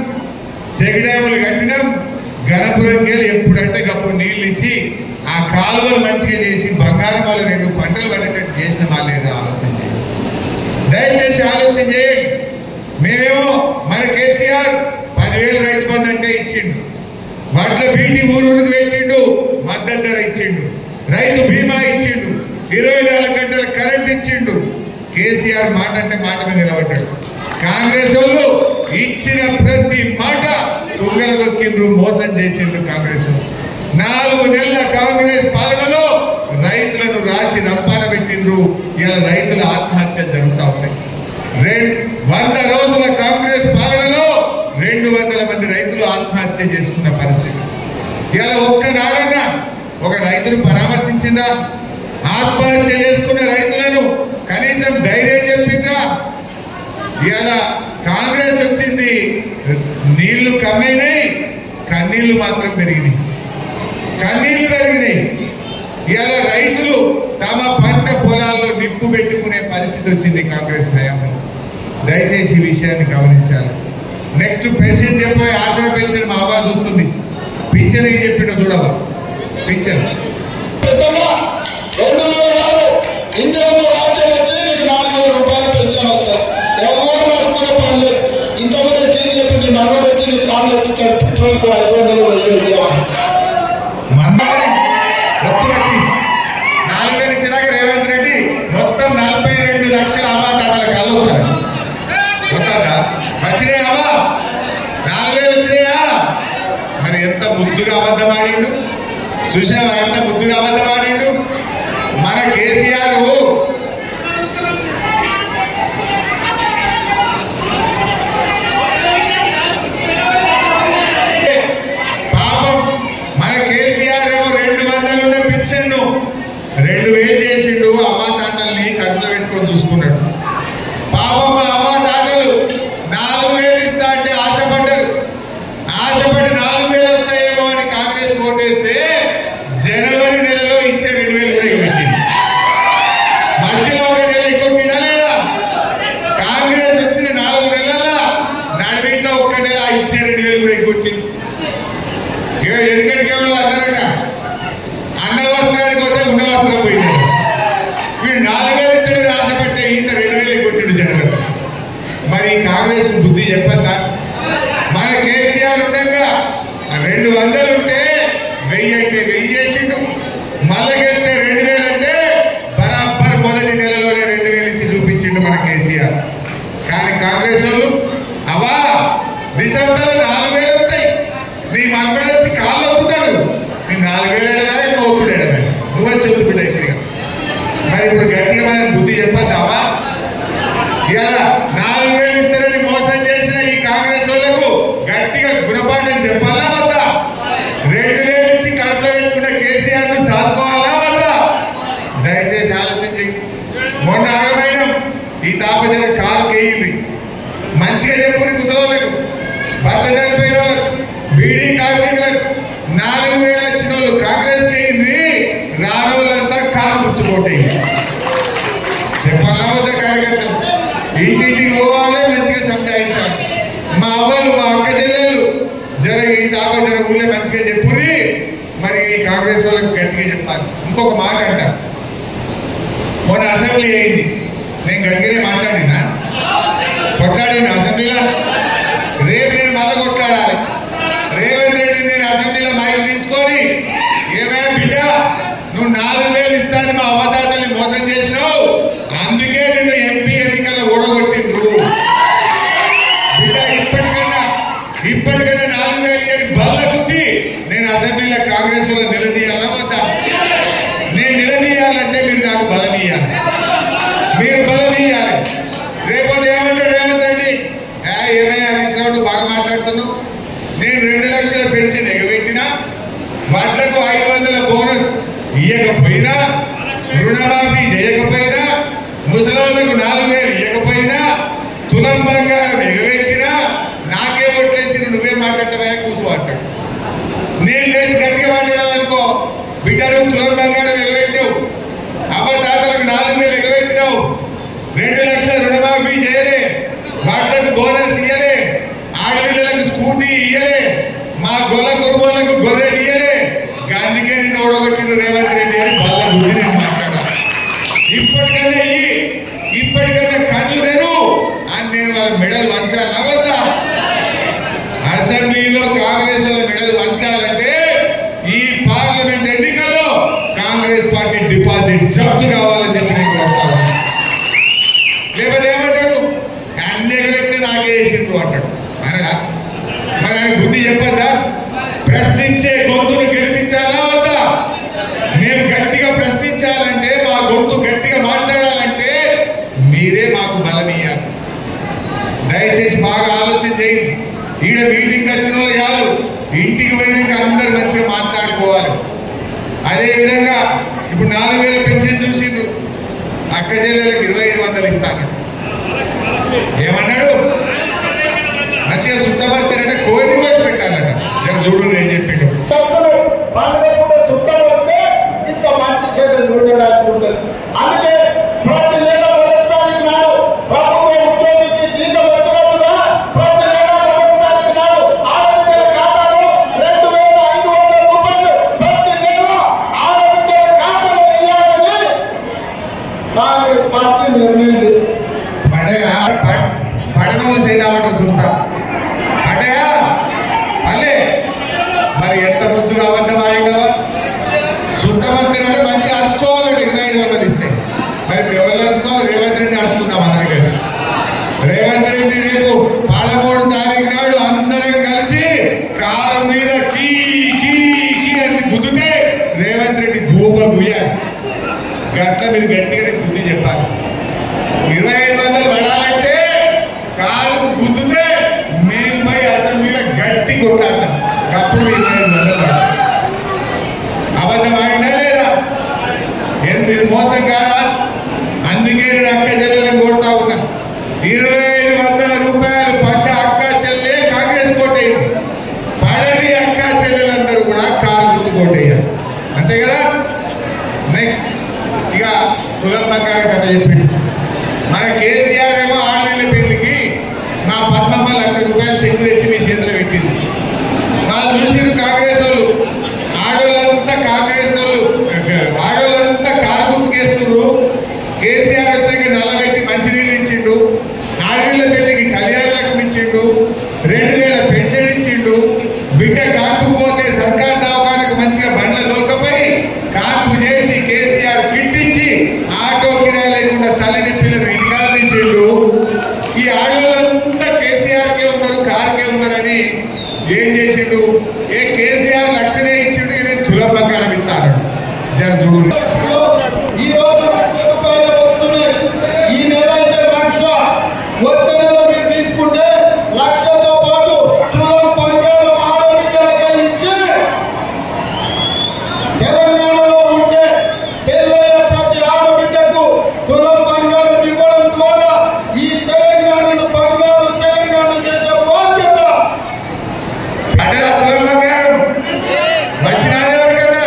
C: చెక్ డ్యాములు కట్టినాం, గణపురంకి వెళ్ళి ఎప్పుడంటే అప్పుడు నీళ్ళు ఇచ్చి ఆ కాలువలు మంచిగా చేసి బంగారం వల్ల 2 పంటలు పడేటట్టు చేసినామా లేదా ఆలోచన చేయండి. దయచేసి ఆలోచన చేయండి. మేమేమో మన కేసీఆర్ 10,000 రైతు బంధు అంటే ఇచ్చిండు, వడ్ల బీటీ ఊరుకి పెట్టిండు, మద్దతు ధర ఇచ్చిండు, రైతు బీమా ఇచ్చిండు, 24 గంటల కరెంట్ ఇచ్చిండు. కేసీఆర్ మాట అంటే మాట మీద నిలబడ్డాడు. కాంగ్రెస్ వాళ్ళు ఇచ్చిన ప్రతి మాట తుంగల దొక్కిండ్రు, మోసం చేసిండ్రు. కాంగ్రెస్ 4 నెలల కాంగ్రెస్ పాలనలో రైతులను రాచి రంపాన పెట్టిండ్రు. ఇలా రైతుల ఆత్మహత్యలు జరుగుతూ ఉన్నాయి. 100 రోజుల కాంగ్రెస్ పాలనలో 200 మంది రైతులు ఆత్మహత్య చేసుకున్న పరిస్థితి. ఇలా ఒక్కనాడన్నా ఒక రైతును పరామర్శించిందా? ఆత్మహత్య చేసుకున్న రైతులను కనీసం ధైర్యం చెప్పిందా? ఇలా కాంగ్రెస్ వచ్చింది, నీళ్లు కమ్మైనాయి, కన్నీళ్లు మాత్రం పెరిగినాయి. కన్నీళ్లు పెరిగినాయి. ఇలా రైతులు తమ పంట పొలాల్లో నిప్పు పెట్టుకునే పరిస్థితి వచ్చింది కాంగ్రెస్ హయాంలో. దయచేసి ఈ విషయాన్ని గమనించాలి. నెక్స్ట్ పెన్షన్ చెప్పే ఆసరా పెన్షన్ మా అవ్వ చూస్తుంది. పింఛన్ ఏం చెప్పిండో చూడవా? పింఛన్
D: ఇందులో రాజ్యం వచ్చి నీకు 4,000 రూపాయల పెన్షన్ వస్తుంది. ఎవరు అడుగుకునే పని లేదు. ఇంతకుముందే సీన్ చెప్పి మనవాడు వచ్చి నీ కాళ్ళు ఎత్తుతాడు, పెట్రోల్ 500
C: 4,000 ఇచ్చినాక రేవంత్ రెడ్డి మొత్తం 42 లక్షల అవాటాల కళ్ళు వస్తుందా? వచ్చినాయా? 4,000 వచ్చినాయా? మరి ఎంత ముద్దుగా అబద్ధమాడిండు చూసినావా? ఎంత ముద్దుగా అబద్ధమాడిండు మన కేసీఆర్. పాపం మన కేసీఆర్ ఏమో 200 ఉన్న పింఛన్ను 2,000 చేసిండు. అవ్వాతాతల్ని కడుపులో పెట్టుకొని చూసుకున్నాడు. పాపం మా అవ్వాతాతలు 4,000 ఇస్తా అంటే ఆశపడ్డారు. ఆశపడి 4,000 వస్తాయేమో అని కాంగ్రెస్ ఓటేస్తే జనవరి నెలలో ఇచ్చే 2,000 కూడా ఇవ్వచ్చింది. మధ్యలో ఒక నెల ఇంకొట్టినా లేదా? కాంగ్రెస్ వచ్చిన 4 నెలల నడిమిట్లో ఒక్క నెల ఇచ్చే 2,000 కూడా ఇంకొట్టింది. ఎందుకంటే కేవలం అందరట అన్న వస్త్రానికి పోతే ఉన్న వస్త్రం పోయింది. వీడు 4,000 ఇద్దరు ఆశపడితే ఇంత 2,000 కొట్టిండు జనవరి. మరి కాంగ్రెస్ బుద్ధి చెప్పద్దా? మన కేసీఆర్ ఉండగా 200 ఉంటే 1000 అంటే 1000 చేసిండు. మళ్ళకెళ్తే 2,000 అంటే బరాబర్ మొదటి నెలలోనే 2,000 ఇచ్చి చూపించిండు మన కేసీఆర్. కానీ కాంగ్రెస్ వాళ్ళు అవా డిసెంబర్ 4,000 వస్తాయి, నీ మనబడి వచ్చి కాళ్ళు ఒప్పుతాడు. నీ 4,000 ఏడదా ఒప్పుడు ఏడదా? నువ్వని చెప్తు బిడ్డ ఇప్పటిగా. మరి ఇప్పుడు గట్టిగా మనం బుద్ధి చెప్పద్దామా? ఇలా 4,000 ఇస్తారని మోసం చేసిన ఈ కాంగ్రెస్ వాళ్ళకు గట్టిగా గుణపాఠం చెప్పాలా వద్దా? 2,000 ఇచ్చి కడుపులో పెట్టుకున్న కేసీఆర్ ను సాదుకోవాలా వద్దా? దయచేసి ఆలోచించి. మొన్న ఆగమైన ఈ తాపజల కారు కేయింది. మంచిగా చెప్పుకుని ముసలోళ్ళకు, భర్త చనిపోయిన వాళ్ళకు, బీడీ కార్మికులకు 4,000 వచ్చిన వాళ్ళు కాంగ్రెస్ చేయింది. రానోళ్ళంతా కారు గుర్తుకోటేయింది. చెప్పాలా వద్దా? కార్యకర్తలు ఇంటింటికి పోవాలి, మంచిగా సంజాయించాలి. మా అవ్వలు, మా అక్క చెల్లెళ్ళు ఈ తాపజల ఊళ్ళో మంచిగా చెప్పుర్రి. మరి ఈ కాంగ్రెస్ వాళ్ళకి గట్టిగా చెప్పాలి. ఇంకొక మాట అంట, మొన్న అసెంబ్లీ అయింది, నేను గట్టిగానే మాట్లాడినా, కొట్లాడిన అసెంబ్లీలో. రేపు నేను మళ్ళా కొట్లాడాలి. రేవంత్ రెడ్డి నేను అసెంబ్లీలో మైక్ తీసుకొని, ఏమైనా బిడ్డ నువ్వు 4,000 ఇస్తానని మా అవతాతల్ని మోసం చేసినావు, అందుకే నిన్ను ఎంపీ ఎన్నికల్లో ఓడగొట్టిండ్రు. బిడ్డ ఇప్పటికైనా 4,000 అని బల్ల కుట్టి నేను అసెంబ్లీలో కాంగ్రెస్ లో నిలదీయాలా వద్దా? నేను నిలదీయాలంటే మీరు నాకు బలం ఇయ్యాలి, మీరు బలం ఇయ్యాలి. రేపొద్దు ఏమంటాడు రేవంత్ రెడ్డి? ఏమైనా అనేసినట్టు బాగా మాట్లాడుతున్నావు. నేను 2 లక్షల పెన్షన్ ఎగబెట్టినా, వడ్లకు 500 బోనస్ ఇయ్యకపోయినా, రుణమాఫీ చేయకపోయినా, ముసలోళ్లకు 4,000 ఇయ్యకపోయినా, తులం బంగారం ఎగబెట్టినా నాకే ఓట్లేసి నువ్వే మాట్లాడతావా కూర్చో అంటాడు. నేను లేచి గట్టిగా మాట్లాడాలనుకో, బిడ్డలు తులం బంగారం ఎగబెట్టావు, అవ్వతాతలకు 4,000 ఎగబెట్టినావు, 2 లక్షల రుణమాఫీ చేయలే, వాట్లకు బోనస్ ఇయ్యలే, ఇయ్యలే, మా గొల్ల కుటుంబాలకు గొర్రెలు ఇయ్యలే, అందుకే నిన్ను ఓడగొట్టింది రేవంత్ రెడ్డి అని వాళ్ళ గురించి నేను మాట్లాడా. ఇప్పటికైనా కళ్ళు తెరు అని నేను వాళ్ళ మెడలు వంచాలి అవద్దా? అసెంబ్లీలో కాంగ్రెస్ వాళ్ళ మెడలు వంచాలంటే ఈ పార్లమెంట్ ఎన్నికల్లో కాంగ్రెస్ పార్టీ డిపాజిట్ జప్తు కావాలని చెప్పి నేను కోరుతాను. లేకపోతే ఏమంటాడు, అన్ని ఎగరెక్టే నాకే వేసిండ్రు అంటాడు. అనడా మరి ఆయన బుద్ధి చెప్పద్దా? ప్రశ్నించే గొంతును గెలిపించాలా వద్దా? మేము గట్టిగా ప్రశ్నించాలంటే, మా గొంతు గట్టిగా మాట్లాడాలంటే మీరే మాకు బలమీయాలి. దయచేసి బాగా ఆలోచన చేయండి. ఈడ మీటింగ్ వచ్చిన వాళ్ళు కాదు, ఇంటికి పోయినాక అందరు మంచిగా మాట్లాడుకోవాలి. అదేవిధంగా ఇప్పుడు 4000 పెన్షన్ చూసిండ్రు, అక్క చెల్లెలకు 2500 ఇస్తాను ఏమన్నాడు? మంచిగా శుద్ధమస్తారంటే కోరిక వచ్చి పెట్టాలట. చూడు నేను చెప్పిండు
D: శుద్ధం వస్తే ఇంత మంచి చేత చూడడానికి ఉంటుంది. అందుకే ప్రతి నెల 1వ తారీఖు నాడు ప్రభుత్వ ఉద్యోగికి జీతం వచ్చినట్టుగా ప్రతి నెల 1వ తారీఖు నాడు ఆడబిడ్డల ఖాతాలో 2500 రూపాయలు ప్రతి నెల ఆడబిడ్డల ఖాతాలో వేయాలని కాంగ్రెస్ పార్టీ నిర్ణయం తీసుకుంది.
C: పడనలు చేద్దామంటారు చూస్తా అటయా మళ్ళీ మరి ఎంత ముద్దుగా అబద్ధం ఆడిందావా? శుద్ధం వస్తేనంటే మంచిగా అరుచుకోవాలంటే 2500 ఇస్తే మరి ఎవరు అరుచుకోవాలి? రేవంత్ రెడ్డి అరుచుకుందాం అందరం కలిసి. రేవంత్ రెడ్డి రేపు 13వ తారీఖు నాడు అందరం కలిసి కారు మీద కీ కీ కీ అని గుద్దుతే రేవంత్ రెడ్డి గూబ గుయ్యాలి. గట్ల మీరు గట్టిగా బుద్ధి చెప్పాలి. 2500 పడాలంటే కాలుకు గుద్దుతే మేము పోయి అసెంబ్లీలో గట్టి కొట్టాడతాం. అప్పుడు 2500 పడాలి. అబద్ధం ఆడినా లేదా? ఎంత ఇది మోసం కాదా? అందుకే నేను అక్క చెల్లెలను కొడతా ఉన్నా. 2500 రూపాయలు పడ్డ అక్క చెల్లె కాంగ్రెస్ కోటేయండి, పడని అక్క చెల్లెలందరూ కూడా కారు గుర్తు కోటేయాలి. అంతే కదా? నెక్స్ట్ ఇక తులం బంగారం కథ చెప్పిండు. మన కేసీఆర్ ఏమో ఆడపిల్ల పెళ్లికి మా పద్మమ్మ 1,00,000 రూపాయలు చెక్ తెచ్చి మీ చేతిలో పెట్టింది. వాళ్ళు చూసిన కాంగ్రెస్ వాళ్ళు ఆడోళ్ళంతా కారు గుర్తుకేస్తున్నారు. కేసీఆర్ వచ్చాక నల్లబెట్టి మంచినీళ్ళు ఇచ్చిండు, ఆడపిల్ల పెళ్లికి కళ్యాణ లక్ష్మి ఇచ్చిండు, 2000 పెన్షన్ ఇచ్చిండు, బిడ్డ కాకపోతే సర్కార్ దవాఖానకు మంచిగా బండ్ల దొరకపోయి కాన్పు చేసి కేసీఆర్ కిట్టించి ఆటో కిరాయి లేకుండా తలనొప్పిలను ఇంటికాడించిండు. ఈ ఆడోళ్ళంతా కేసీఆర్కే ఉన్నారు, కారుకే ఉన్నారని ఏం చేసిండు? కేసీఆర్ 1,00,000 ఇచ్చిండు, నేను తులం బంగారం ఇస్తాను. జర చూడు.
D: ఈ రోజు 1,00,000 రూపాయలు వస్తున్నాయి. ఈ నెల అయితే 1,00,000, వచ్చే నెల మీరు తీసుకుంటే 1,00,000తో పాటు తులం బంగారం ఆడబిడ్డలకే ఇచ్చి తెలంగాణలో ఉంటే పెళ్ళయ్యే ప్రతి ఆడబిడ్డకు తులం బంగారం ఇవ్వడం ద్వారా ఈ తెలంగాణను బంగారు తెలంగాణ చేసే బాధ్యత.
C: అంటే తులం బంగారం వచ్చినాదే ఎవరికన్నా?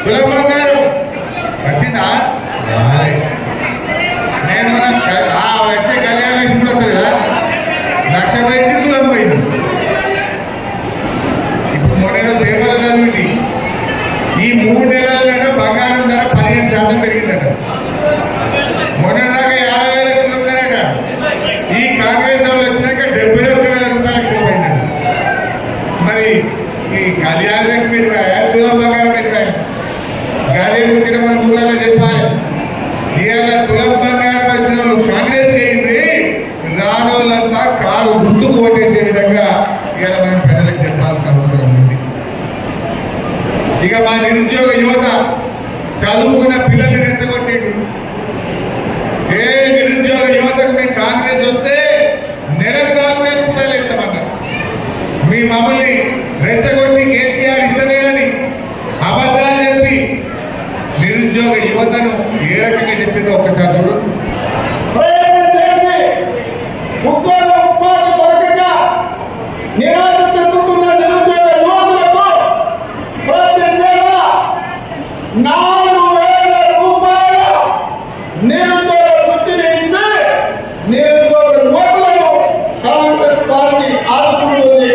C: తులం బంగారం వచ్చిందా? నేను వచ్చే కళ్యాణ లక్ష్మి కూడా వస్తుంది కదా, 1,00,000 పోయింది, తులం పోయింది. ఇప్పుడు మొన్న పేపర్లు చదివింది, ఈ 3 నెలల బంగారం ధర 15% పెరిగిందట. మొన్న దాకా 50,000 కిలో ఉన్నారట. ఈ కాంగ్రెస్ వాళ్ళు వచ్చినాక 71,000 రూపాయలకు పోయిందట. మరి ఈ కళ్యాణ లక్ష్మి తులం బంగారం పెట్టాలి, గాలి ముచ్చడం మన ఊళ్ళలో చెప్పాలి. ఇవాళ తులం బంగారం వచ్చిన వాళ్ళు కాంగ్రెస్ అయింది, రానోళ్ళంతా కారు గుర్తుకు ఓటేసే విధంగా ఇవాళ మనం ప్రజలకు చెప్పాల్సిన అవసరం ఉంది. ఇక మా నిరుద్యోగ యువత చదువుకున్న పిల్లల్ని రెచ్చగొట్టిండు. నిరుద్యోగ యువతకు మేము కాంగ్రెస్ వస్తే నెలకు 4,000 రూపాయలు ఇస్తామన్నారు. మీ మమ్మల్ని రెచ్చగొట్టి కేసీఆర్ ఇస్తలేదని అబద్ధాలు చెప్పి నిరుద్యోగ యువతను ఏ రకంగా చెప్పిందో ఒక్కసారి చూడు.
D: ప్రయత్నం చేసి ఉపాధి దొరకక నిరాశ చెందుతున్న నిరుద్యోగ యువకులకు ప్రతి నెల 4,000 రూపాయల నిరుద్యోగ వృత్తిని ఇచ్చి నిరుద్యోగ యువకులను కాంగ్రెస్ పార్టీ ఆదుకుంటుంది.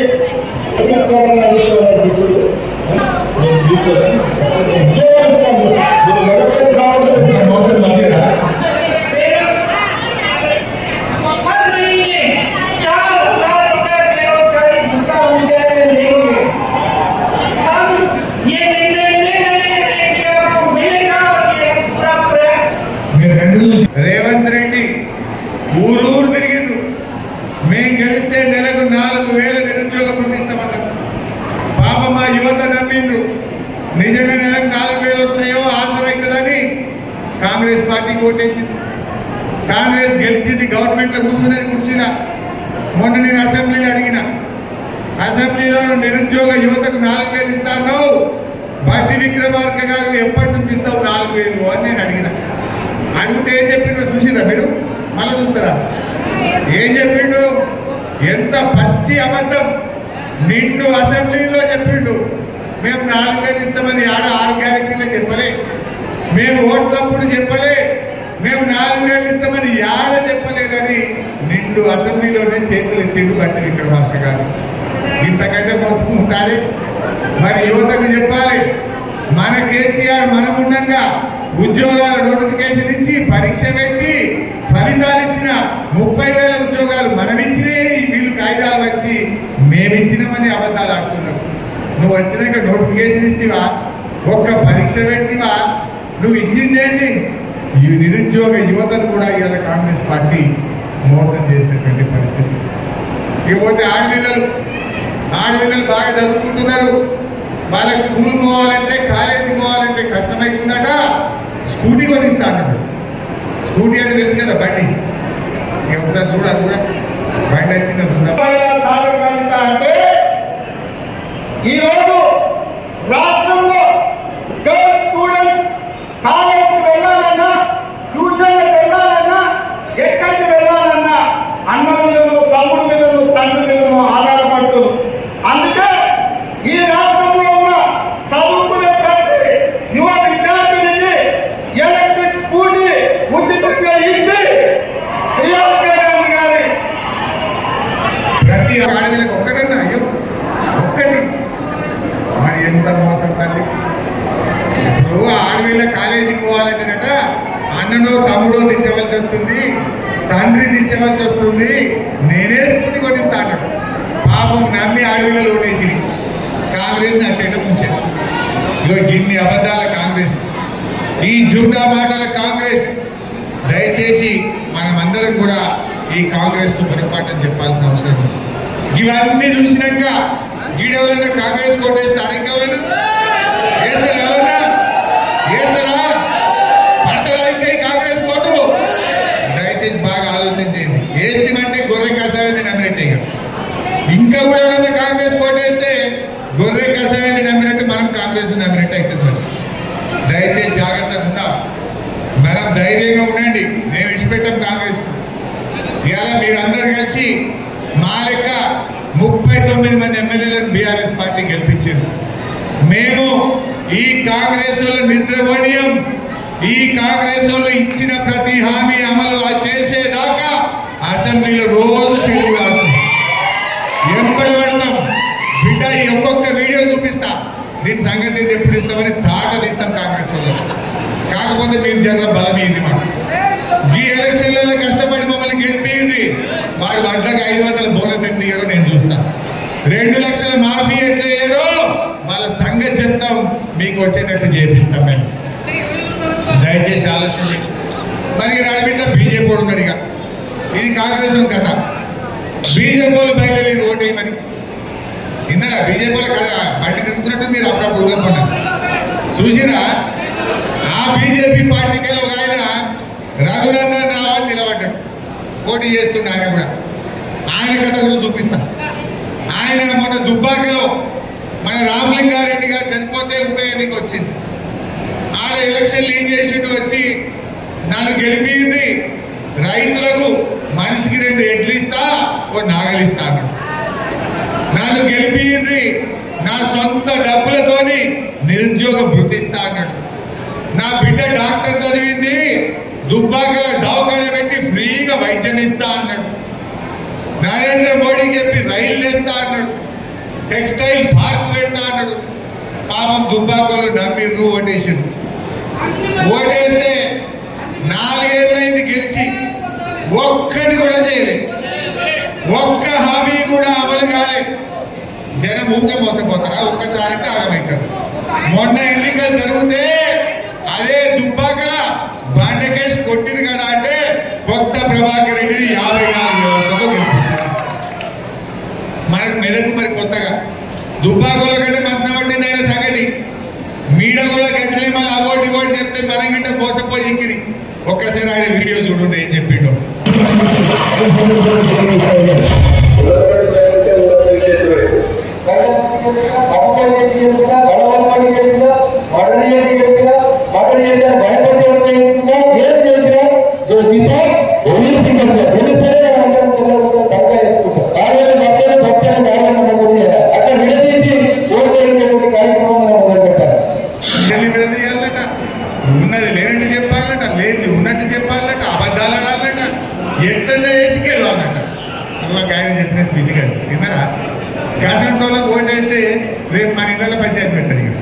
C: పార్టీకి ఓటేసింది. కాంగ్రెస్ గెలిచింది, గవర్నమెంట్ లో కూర్చునేది కుర్చీలా. మొన్న నేను అసెంబ్లీలో అడిగిన, అసెంబ్లీలో నిరుద్యోగ యువతకు 4,000 ఇస్తాను, బట్టి విక్రమార్క గారు ఎప్పటి నుంచి ఇస్తావు 4,000 అని నేను అడిగిన. అడిగితే ఏం చెప్పిండో చూసిరా మీరు? మళ్ళీ చూస్తారా? ఏం చెప్పిండు? ఎంత పచ్చి అబద్ధం! నిండు అసెంబ్లీలో చెప్పిండు, మేము 4,000 ఇస్తామని. ఆడ 6 గ్యారెంటీలో చెప్పలే, మేము ఓట్లప్పుడు చెప్పలే, మేము 4,000 ఇస్తామని ఆడ చెప్పలేదని నిండు అసెంబ్లీలోనే చేతులు ఎత్తిండు బట్టి విక్రమార్క గారు. ఇంతకంటే మోసం ఉండాలి. మరి యువతకు చెప్పాలి, మన కేసీఆర్ మనముండంగా ఉద్యోగాల నోటిఫికేషన్ ఇచ్చి పరీక్ష పెట్టి ఫలితాలు ఇచ్చిన 30,000 ఉద్యోగాలు మనమిచ్చినే, వీళ్ళు కాయిదాలు వచ్చి మేమిచ్చినామని అబద్ధాలు ఆడుతున్నారు. నువ్వు వచ్చినాక నోటిఫికేషన్ ఇస్తావా? ఒక్క పరీక్ష పెట్టివా? నువ్వు ఇచ్చిందేంటి? ఈ నిరుద్యోగ యువతను కూడా ఇవాళ కాంగ్రెస్ పార్టీ మోసం చేసినటువంటి పరిస్థితి. ఇకపోతే ఆడపిల్లలు బాగా చదువుకుంటున్నారు. వాళ్ళకి స్కూల్ పోవాలంటే, కాలేజీ పోవాలంటే కష్టమవుతుందట. స్కూటీ కొనిస్తాను. స్కూటీ అంటే తెలుసు కదా, బండి. ఒకసారి చూడ, అది కూడా బండి వచ్చింది
D: అంటే ఈరోజు రాష్ట్రంలో గర్ల్స్ స్టూడెంట్స్ కాలేజీకి వెళ్ళాలన్నా, ట్యూషన్లకు వెళ్ళాలన్నా, ఎక్కడికి వెళ్ళాలన్నా అన్న మీదను, తమ్ముడు మీదను, తండ్రి మీదను ఆధారపడుతుంది. అందుకే ఈ రాష్ట్రంలో ఉన్న చదువుకునే ప్రతి యువ విద్యార్థినికి ఎలక్ట్రిక్ స్కూటీ ఉచితంగా ఇచ్చి ప్రియాంక గాంధీ గారి
C: ప్రతి ఆడపిల్లకి ఒక్కటన్నా, అయ్యో ఒక్కటి. మరి ఎంత మోసం తల్లి! ఇప్పుడు ఆడపిల్ల కాలేజీకి పోవాలంటేనట అన్ననో తమ్ముడో తెచ్చవలసి వస్తుంది, తండ్రి తెచ్చవలసి వస్తుంది. నేనే స్కూటీ కొనిస్తా అన్నాడు. పాపం నమ్మి ఆడపిల్లలు ఓటేసి కాంగ్రెస్ అట్టేట ముంచారు. ఇగో ఇన్ని అబద్ధాల కాంగ్రెస్, ఈ జూటా మాటల కాంగ్రెస్. దయచేసి మనమందరం కూడా ఈ కాంగ్రెస్ కు గుణపాఠం చెప్పాల్సిన అవసరం ఉంది. ఇవన్నీ చూసినాక గీడెవరైనా కాంగ్రెస్ కోటేస్తారు, ఇంకెవరైనా వేస్తారా? ఎవరన్నా వేస్తారా? పడతారా ఇంకా ఈ కాంగ్రెస్ కోటు? దయచేసి బాగా ఆలోచన చేయండి. వేస్తామంటే గొర్రె కషాయాన్ని నమ్మినట్టే. ఇంకా కూడా ఎవరైనా కాంగ్రెస్ కోటేస్తే గొర్రె కషాయాన్ని నమ్మినట్టు మనం కాంగ్రెస్ నమ్మినట్టు అవుతుంది. దయచేసి జాగ్రత్తగా ఉందాం, మనం ధైర్యంగా ఉండండి. మేము విడిచిపెట్టాం కాంగ్రెస్. ఇవాళ మీరందరూ కలిసి మా లెక్క 39 మంది ఎమ్మెల్యేలను బీఆర్ఎస్ పార్టీ గెలిపించారు. మేము ఈ కాంగ్రెస్ వాళ్ళు నిద్రపోనీయం. ఈ కాంగ్రెస్ వాళ్ళు ఇచ్చిన ప్రతి హామీ అమలు చేసేదాకా అసెంబ్లీలో రోజు చెడు రాస్తాం, ఎంపడి పెడతాం. బిడ్డ ఈ ఒక్కొక్క వీడియో చూపిస్తా, దీని సంగతి ఎప్పుడు ఇస్తామని తాట తీస్తాం కాంగ్రెస్ వాళ్ళు. కాకపోతే మీరు జర బలమైంది మాకు. ఈ ఎలక్షన్లలో కష్టపడి మమ్మల్ని గెలిపింది. వాడు వడ్లకు 500 బోనస్ ఎట్లా ఇయ్యాడో నేను చూస్తా. 2 లక్షల మాఫీ ఎట్లా ఇయ్యాడో వాళ్ళ సంగతి చెప్తాం, మీకు వచ్చేటట్టు చేపిస్తాం మేము. దయచేసి ఆలోచన. మరి రాడిబిట్ల బీజేపీ వాడు ఉన్నాడు. ఇక ఇది కాంగ్రెస్ కథ. బీజేపీ వాళ్ళు బయలుదేరి ఓటేయమని ఇందా బీజేపీ వాళ్ళ కథ బండి తిరుగుతున్నట్టు మీరు అప్పుడప్పుడు ఊరుకున్నారు చూసిరా. ఆ బీజేపీ పార్టీకి ఒక ఆయన రఘునందన్ రావు అని నిలబడ్డాడు, పోటీ చేస్తుండే. ఆయన కూడా ఆయన కథ కూడా చూపిస్తాం. ఆయన మన దుబ్బాకలో మన రామలింగారెడ్డి గారు చనిపోతే ఉప ఎన్నిక వచ్చింది. ఆడ ఎలక్షన్లు ఏం చేసిండు, వచ్చి నన్ను గెలిపింది, రైతులకు మనిషికి 2 ఎడ్లు ఇస్తా, ఓ నాగలు ఇస్తా అన్నాడు. నన్ను గెలిపింది, నా సొంత డబ్బులతోని నిరుద్యోగ భృతిస్తా అన్నాడు. నా బిడ్డ డాక్టర్ చదివింది, దుబ్బాకల దవాఖాన పెట్టి ఫ్రీగా వైద్యం ఇస్తా అన్నాడు. నరేంద్ర మోడీకి చెప్పి రైలు వేస్తా అన్నాడు, టెక్స్టైల్ పార్క్ పెడతా అన్నాడు. పాపం దుబ్బాకలు నమ్మిర్రు, ఓటేసారు. ఓటేస్తే 4 ఏళ్ళైంది గెలిచి, ఒక్కటి కూడా చేయలేదు, ఒక్క హామీ కూడా అమలు కాలేదు. జనం ఊరికే మోసపోతారా? ఒక్కసారి అంటే ఆగమవుతారు. మొన్న ఎన్నికలు జరిగితే అదే దుబ్బాకల బండకేసి కొట్టింది కదా అంటే కొత్త ప్రభాకర్ రెడ్డిని 54 గెలిపించారు. మనకు మెదకు మరి కొత్తగా దుబ్బాకల కంటే మనసు పట్టింది అయిన సంగతి. మీడ కూడా గట్లే మళ్ళీ ఓటి చెప్తే మనం గిట్ట మోసపోయి ఇంకిరి ఒక్కసారి ఆయన వీడియో చూడండి ఏం చెప్పిండు. ఉన్నది లేనట్టు చెప్పాలట, లేని ఉన్నట్టు చెప్పాలట, అబద్ధాలు ఆడాలట, ఎట్లా వేసి గెలవాలట. అలా ఆయన చెప్పిన స్పీచ్ గారు విన్నారా? గతంటోళ్ళకు ఓటేస్తే రేపు మన ఇళ్ళ పంచాయతీ పెట్టారు. ఇక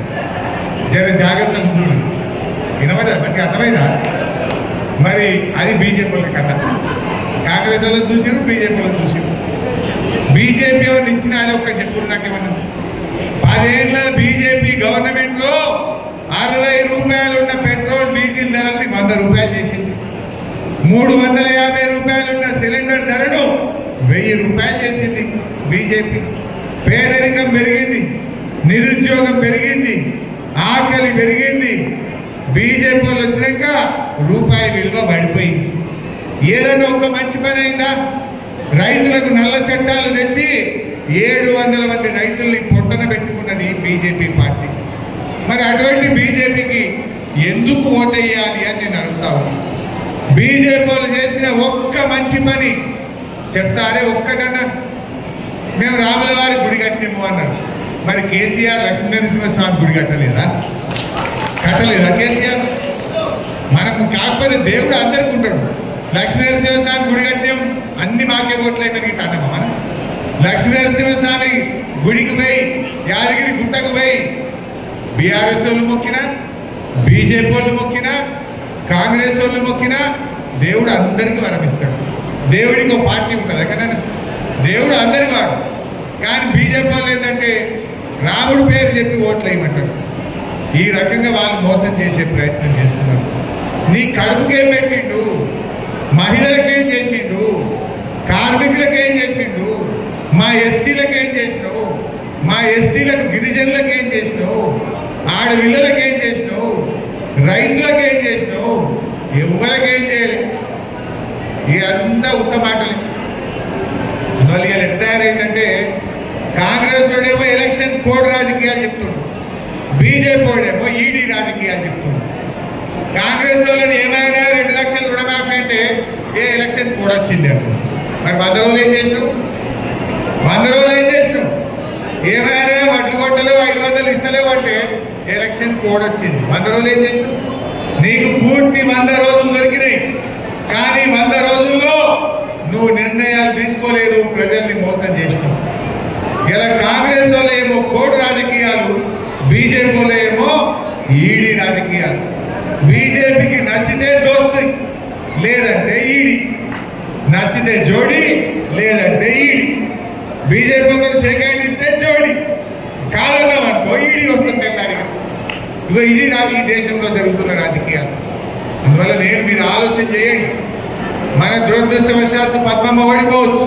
C: జర జాగ్రత్తగా ఉంటుంది. వినబడ్డా? మంచిగా అర్థమైందా? మరి అది బీజేపీ వాళ్ళ కథ. కాంగ్రెస్ వాళ్ళు చూసారు, బీజేపీ వాళ్ళు చూసారు. బీజేపీ వాళ్ళు ఇచ్చిన అది ఒక్క చెప్పుడు నాకేమన్నా. 10 ఏళ్ళ బీజేపీ గవర్నమెంట్ లో 60 రూపాయలు ఉన్న పెట్రోల్ డీజిల్ ధరల్ని 100 రూపాయలు చేసింది. 350 రూపాయలు ఉన్న సిలిండర్ ధరను 1000 రూపాయలు చేసింది బీజేపీ. పేదరికం పెరిగింది, నిరుద్యోగం పెరిగింది, ఆకలి పెరిగింది. బీజేపీ వాళ్ళు వచ్చినాక రూపాయి విలువ పడిపోయింది. ఏదైనా ఒక మంచి పని అయిందా? రైతులకు నల్ల చట్టాలు తెచ్చి 700 మంది రైతుల్ని పొట్టన పెట్టుకున్నది బీజేపీ పార్టీ. మరి అటువంటి బీజేపీకి ఎందుకు ఓటేయాలి అని నేను అడుగుతా ఉన్నాను. బీజేపీ వాళ్ళు చేసిన ఒక్క మంచి పని చెప్తారే ఒక్కటన్నా? మేము రాముల వారి గుడి కట్టినాము అన్నారు. మరి కేసీఆర్ లక్ష్మీనరసింహస్వామి గుడి కట్టలేదా? కట్టలేదా కేసీఆర్? మనకు కాకపోతే దేవుడు అందరికీ ఉంటాడు. లక్ష్మీనరసింహస్వామి గుడి కట్టినాం, అన్ని మాకే ఓట్లయిపోయి అన్నామా మనం? లక్ష్మీనరసింహస్వామి గుడికి పోయి, యాదగిరి గుట్టకు పోయి బీఆర్ఎస్ వాళ్ళు మొక్కినా, బీజేపీ వాళ్ళు మొక్కినా, కాంగ్రెస్ వాళ్ళు మొక్కినా దేవుడు అందరికీ వరమిస్తాడు. దేవుడికి ఒక పార్టీ ఉంటుంది ఎక్కడైనా. దేవుడు అందరి వాడు. కానీ బీజేపీ వాళ్ళు ఏంటంటే రాముడు పేరు చెప్పి ఓట్లు వేయమంటారు. ఈ రకంగా వాళ్ళు మోసం చేసే ప్రయత్నం చేస్తున్నారు. నీ కడుపుకేం పెట్టిండు? మహిళలకేం చేసిండు? కార్మికులకేం చేసిండు? మా ఎస్టీలకేం చేసినావు? మా ఎస్టీలకు గిరిజనులకు ఏం చేసినావు? ఆడపిల్లలకు ఏం చేసినావు? రైతులకు ఏం చేసినావు? ఎవరికేం చేయలే. ఇదంతా ఉత్త మాటలే. అందువల్ల ఇలా ఎట్లా తయారైందంటే కాంగ్రెస్ వాడేమో ఎలక్షన్ కోడ్ రాజకీయాలు చెప్తుండ్రు, బీజేపీ వాడేమో ఈడీ రాజకీయాలు చెప్తుండ్రు. కాంగ్రెస్ వాళ్ళని ఏమైనా 2 లక్షలు రుణమాఫీ అంటే ఏ ఎలక్షన్ కోడ్ వచ్చింది అంటున్నారు. మరి 100 రోజులు ఏం చేసినావు? 100 రోజులు ఏం చేసినావు? ఏమైనా వడ్లు కొట్టలేవు, 500 ఇస్తలేవు అంటే ఎలక్షన్ కోడ్ వచ్చింది. 100 రోజులు ఏం చేసినావు? నీకు పూర్తి 100 రోజులు దొరికినాయి. కానీ 100 రోజుల్లో నువ్వు నిర్ణయాలు తీసుకోలేదు, ప్రజల్ని మోసం చేసినావు. ఇలా కాంగ్రెస్ వాళ్ళు ఏమో కోడ్ రాజకీయాలు, బీజేపీ వాళ్ళు ఏమో ఈడీ రాజకీయాలు. బీజేపీకి నచ్చితే దోస్తీ, లేదంటే ఈడీ. నచ్చితే జోడి, లేదంటే ఈడీ. బీజేపీ వాళ్ళు షేక్ హ్యాండ్ ఇస్తే జోడి, కాదన్నామనుకో ఈడీ వస్తుంది తెల్లారిగా. ఇగో ఇది నాకు ఈ దేశంలో జరుగుతున్న రాజకీయాలు. అందువల్ల మీరు ఆలోచన చేయండి. మన దురదృష్టవశాత్తు పద్మమ్మ ఓడిపోవచ్చు,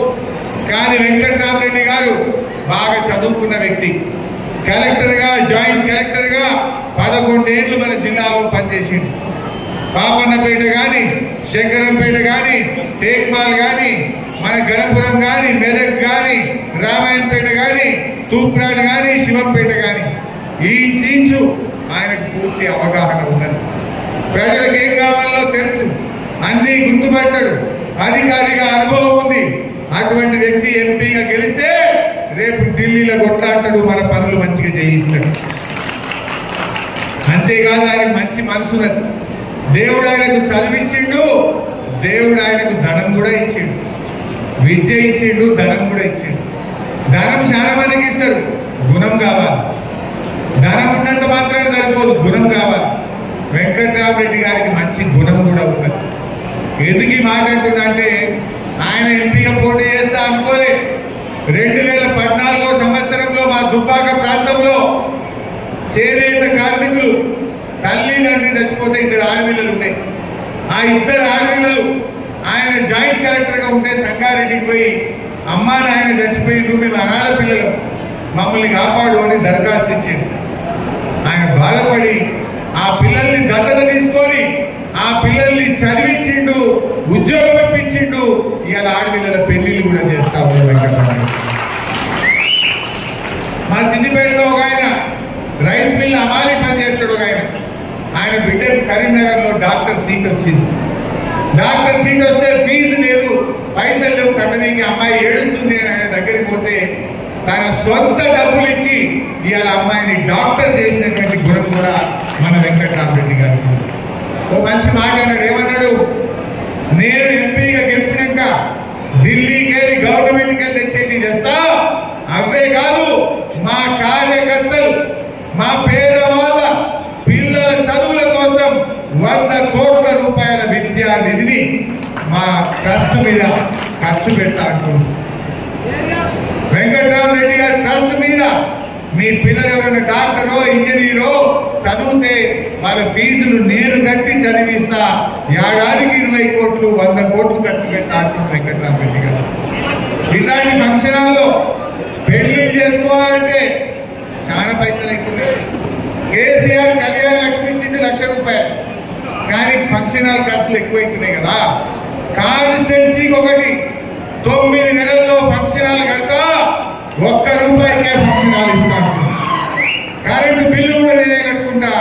C: కానీ వెంకట్రామరెడ్డి గారు బాగా చదువుకున్న వ్యక్తి. కలెక్టర్గా, జాయింట్ కలెక్టర్గా 11 ఏళ్ళు మన జిల్లాలో పనిచేసిండు. పాపన్నపేట కానీ, శంకరంపేట కానీ, టేక్మాల్ కానీ, మన గణపురం కానీ, మెదక్ కానీ, రామాయణపేట కానీ, తూప్రాడ్ కానీ, శివంపేట కానీ ఈ చీచు ఆయనకు పూర్తి అవగాహన ఉన్నది. ప్రజలకు ఏం కావాలో తెలుసు, అన్ని గుర్తుపట్టాడు, అధికారిగా అనుభవం ఉంది. అటువంటి వ్యక్తి ఎంపీగా గెలిస్తే రేపు ఢిల్లీలో కొట్లాడతాడు, మన పనులు మంచిగా చేయిస్తాడు. అంతేకాదు ఆయనకు మంచి మనసు ఉన్నది. దేవుడు ఆయనకు చదివించిండు, దేవుడు ఆయనకు ధనం కూడా ఇచ్చిండు, విద్య ఇచ్చిండు, ధనం కూడా ఇచ్చిండు. ధనం చాలా మందికి ఇస్తారు, గుణం కావాలి. ధనం ఉన్నంత మాత్రాన సరిపోదు, గుణం కావాలి. వెంకట్రామరెడ్డి గారికి మంచి గుణం కూడా ఉన్నది. ఎందుకు ఈ మాట అంటున్నా అంటే ఆయన ఎంపీగా పోటీ చేస్తా అనుకోలే. 2014 సంవత్సరంలో మా దుబ్బాక ప్రాంతంలో చేనేత కార్మికులు తల్లిదండ్రులు చచ్చిపోతే 2 ఆడపిల్లలు ఉన్నాయి. ఆ 2 ఆడపిల్లలు ఆయన జాయింట్ కలెక్టర్గా ఉంటే సంగారెడ్డికి పోయి అమ్మా నాయన చచ్చిపోయిండ్రు, మేము అనాథ పిల్లలు, మమ్మల్ని కాపాడు అని దరఖాస్తు ఇచ్చింది. ఆయన బాధపడి ఆ పిల్లల్ని దత్తత తీసుకొని ఆ పిల్లల్ని చదివించిండు, ఉద్యోగం ఇప్పించిండు. ఇవాళ ఆడపిల్లల పెళ్లిళ్ళు కూడా చేస్తా ఉన్నాడు వెంకటరామరెడ్డి. మా సిద్దిపేటలో ఒక ఆయన రైస్ మిల్ అమాలి పని చేస్తాడు. ఒక ఆయన బిడ్డకు కరీంనగర్లో డాక్టర్ సీట్ వచ్చింది. డాక్టర్ సీట్ వస్తే ఫీజు లేదు, పైసలు లేవు కట్టడానికి. అమ్మాయి ఏడుస్తుంది అని ఆయన దగ్గరికి పోతే తన సొంత డబ్బులు ఇచ్చి ఇవాళ అమ్మాయిని డాక్టర్ చేసినటువంటి గుణం కూడా మన వెంకటరామరెడ్డి గారు. ఓ మంచి మాట అన్నాడు. ఏమన్నాడు? నేను ఎంపీగా గెలిచినాక ఢిల్లీకి వెళ్ళి గవర్నమెంట్కి వెళ్ళి తెచ్చేటి తెస్తా, అవే కాదు మా కార్యకర్తలు, మా పేదవాళ్ళ పిల్లల చదువుల కోసం 100 కోట్ల రూపాయల విద్యా నిధిని మా ట్రస్ట్ మీద ఖర్చు పెడతా అంటున్నాం. వెంకటరామరెడ్డి గారి ట్రస్ట్ మీద మీ పిల్లలు ఎవరైనా డాక్టరో ఇంజనీరో చదివితే వాళ్ళ ఫీజులు నేను కట్టి చదివిస్తా. ఏడాదికి 20 కోట్లు 100 కోట్లు ఖర్చు పెడతా అంటున్నాం వెంకటరామరెడ్డి గారు. ఇలాంటి ఫంక్షనాల్లో పెళ్లి చేసుకోవాలంటే చాలా పైసలు అవుతున్నాయి. కేసీఆర్ కళ్యాణ లక్ష్మి ఇచ్చింది 1,00,000 రూపాయలు, కానీ ఫంక్షన్ హాల్ ఖర్చులు ఎక్కువైతున్నాయి కదా. కాన్స్టిట్యున్సీకి ఒకటి 9 నెలల్లో ఫంక్షన్ హాల్ కడతా, 1 రూపాయికే ఫంక్షన్ హాల్ ఇస్తాను. కరెంటు బిల్లు కూడా నేనే కట్టుకుంటా,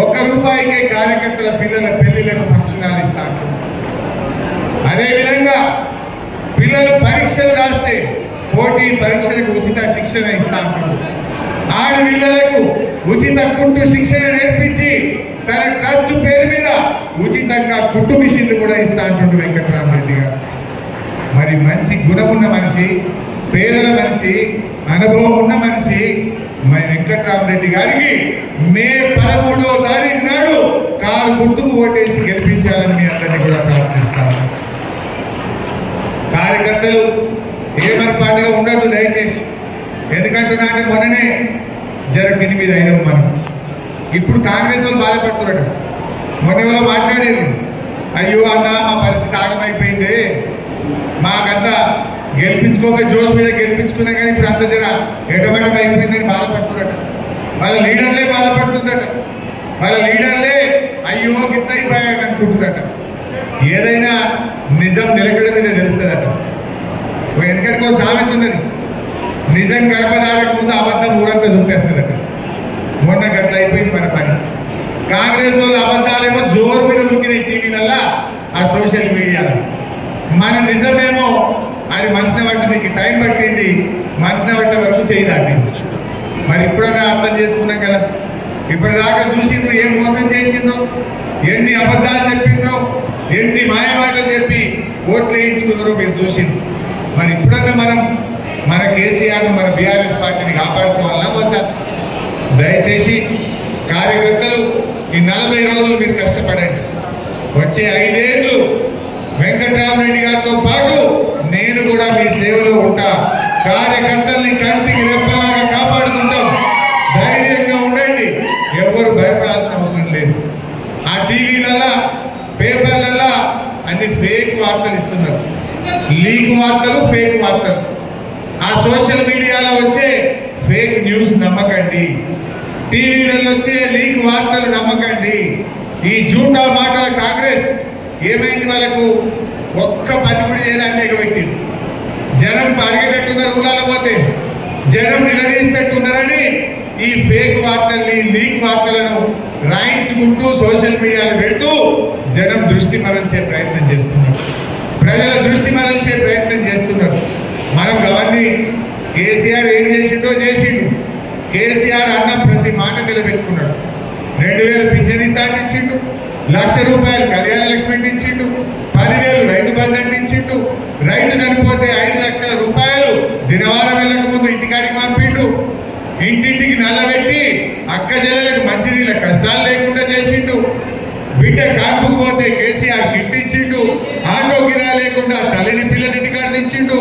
C: 1 రూపాయికే కార్యకర్తల పిల్లల పెళ్లిలకు ఫంక్షన్ హాల్ ఇస్తాను. అదేవిధంగా పిల్లలు పరీక్షలు రాస్తే పోటీ పరీక్షలకు ఉచిత శిక్షణ ఇస్తాను. ఆడపిల్లలకు ఉచిత కుట్టు శిక్షణ నేర్పించి తన ట్రస్ట్ పేరు మీద ఉచితంగా కుట్టు మిషన్లు కూడా ఇస్తా అంటుండు వెంకటరామరెడ్డి గారు. మరి మంచి గుణమున్న మనిషి, పేదల మనిషి, అనుభవం ఉన్న మనిషి మరి వెంకటరామరెడ్డి గారికి మే 13వ తారీఖు నాడు కారు గుర్తుకు ఓటేసి గెలిపించాలని మీ అందరినీ కూడా ప్రార్థిస్తాను. కార్యకర్తలు ఏమరపాటుగా ఉండద్దు దయచేసి. ఎందుకంటున్నా అంటే మొన్ననే కింది మీద అయినాం మనం. ఇప్పుడు కాంగ్రెస్ వాళ్ళు బాధపడుతున్నట. మొన్న ఎవరో మాట్లాడారు, అయ్యో అన్న మా పరిస్థితి ఆగమైపోయింది, మాకంతా గెలిపించుకోక జోష్ మీద గెలిపించుకున్నా కానీ ఇప్పుడు అంత జర ఎటమటం అయిపోయిందని బాధపడుతున్నట. వాళ్ళ లీడర్లే బాధపడుతుందట. వాళ్ళ లీడర్లే అయ్యో గిట్ల అయిపోయాడు అనుకుంటున్నట. ఏదైనా నిజం నిలకడ మీద తెలుస్తుందట. ఎందుకంటే సామెత ఉన్నది, నిజం గడప దాడక ముందు అబద్ధం ఊరంతా చూపేస్తుందట. మొన్న గట్ల అయిపోయింది మన పని. కాంగ్రెస్ వాళ్ళు అబద్ధాలేమో జోరు మీద ఉరికినాయి టీవీలల్లా, ఆ సోషల్ మీడియాలో. మన నిజమేమో అది మనసున పట్టడానికి టైం పట్టింది, మనసున పట్ట వరకు చేయి దాటింది. మరి ఇప్పుడన్నా అర్థం చేసుకున్నాం కదా. ఇప్పటిదాకా చూసిండ్రు ఏం మోసం చేసిండ్రు, ఎన్ని అబద్ధాలు చెప్పిండ్రో, ఎన్ని మాయమాటలు చెప్పి ఓట్లు వేయించుకున్నారో మీరు చూసిండ్రు. మరి ఇప్పుడన్నా మనం మన కేసీఆర్ను, మన బీఆర్ఎస్ పార్టీని కాపాడుకోవాలన్నా వద్దా? దయచేసి కార్యకర్తలు ఈ 40 రోజులు మీరు కష్టపడండి. వచ్చే 5 ఏళ్ళు వెంకటరామరెడ్డి గారితో పాటు నేను కూడా మీ సేవలో ఉంటా. కార్యకర్తల్ని కంటికి రెప్పలాగా కాపాడుకుంటాం. ధైర్యంగా ఉండండి, ఎవరు భయపడాల్సిన అవసరం లేదు. ఆ టీవీలల్లా పేపర్లల్లా అన్ని ఫేక్ వార్తలు ఇస్తున్నారు, లీక్ వార్తలు, ఫేక్ వార్తలు. ఆ సోషల్ మీడియాలో వచ్చే ఫేక్ న్యూస్ నమ్మకండి, టీవీలలో వచ్చే లీక్ వార్తలు నమ్మకండి. ఈ జూటా మాటల కాంగ్రెస్ ఏమైంది? వాళ్ళకు ఒక్క పని కూడా చేయడానికి ఎగబెట్టింది. జనం అడిగేటట్టున్నారు, ఊళ్ళలో పోతే జనం నిలదీసేటట్టున్నారని ఈ ఫేక్ వార్తల్ని, లీక్ వార్తలను రాయించుకుంటూ సోషల్ మీడియాలో పెడుతూ జనం దృష్టి మరల్చే ప్రయత్నం చేస్తున్నారు, ప్రజల దృష్టి మరల్చే ప్రయత్నం చేస్తున్నారు. మనం అవన్నీ కేసీఆర్ ఏం చేసిండో చేసిండు. కేసీఆర్ అన్న ప్రతి మాట నిలబెట్టుకున్నాడు. 2000 పింఛన్ ఇచ్చిండు, 1,00,000 రూపాయలు కళ్యాణ లక్ష్మి ఇచ్చిండు, 10,000 రైతు బంధు ఇచ్చిండు. రైతు చనిపోతే 5 లక్షల రూపాయలు దినవారం వెళ్ళక ముందు ఇంటికాడికి పంపిండు. ఇంటింటికి నల్లబెట్టి అక్క చెల్లెలకు మంచినీళ్ళ కష్టాలు లేకుండా చేసిండు. బిడ్డ కాన్పుకు పోతే కేసీఆర్ కిట్ ఇచ్చిండు. ఆటో కిరా లేకుండా తల్లిని పిల్లని ఇంటికాడ తెచ్చిండు.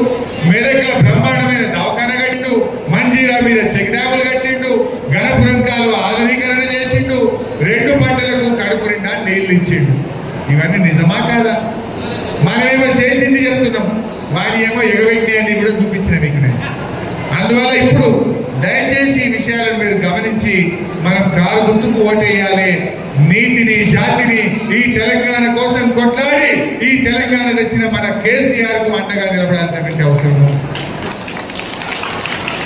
C: మెదక్ల బ్రహ్మాండమైన దవాఖాన కట్టిండు. మంజీరా మీద చెక్ డ్యాములు కట్టిండు. గణపురం కాలువ ఆధునీకరణ చేసిండు. 2 పంటలకు కడుపు నిండా నీళ్లు ఇచ్చిండు. ఇవన్నీ నిజమా కాదా? మనమేమో చేసింది చెప్తున్నాం, వాడి ఏమో ఎగబెట్టి అని కూడా చూపించిన మీకు నేను. అందువల్ల ఇప్పుడు దయచేసి ఈ విషయాలను మీరు గమనించి మనం కారు గుర్తుకు ఓటేయాలి. నీతిని జాతిని ఈ తెలంగాణ కోసం కొట్లాడి ఈ తెలంగాణ తెచ్చిన మన కేసీఆర్ కు అండగా నిలబడాల్సినటువంటి అవసరం ఉంది.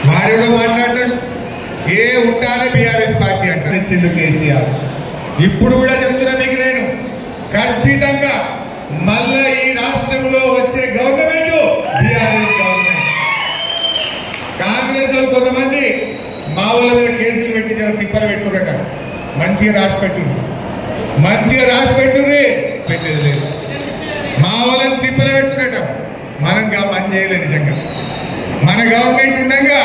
C: వాడేడో మాట్లాడతాడు, ఏ ఉంటానే బీఆర్ఎస్ పార్టీ అంటారు. ఇచ్చిండు కేసీఆర్. ఇప్పుడు కూడా చెప్తున్నా మీకు నేను, ఖచ్చితంగా మళ్ళా ఈ రాష్ట్రంలో వచ్చే గవర్నమెంట్ బీఆర్ఎస్ గవర్నమెంట్. కాంగ్రెస్ వాళ్ళు కొంతమంది మా వాళ్ళ మీద కేసులు పెట్టి తిప్పలు పెట్టుకున్నట. మంచిగా రాసి పెట్టుండ్రు, మంచిగా రాసి పెట్టుండ్రి, పెట్టేది లేదు. మా వాళ్ళని తిప్పలు పెట్టుకున్నట. మనం పని చేయలేదు. నిజంగా మన గవర్నమెంట్ ఉండగా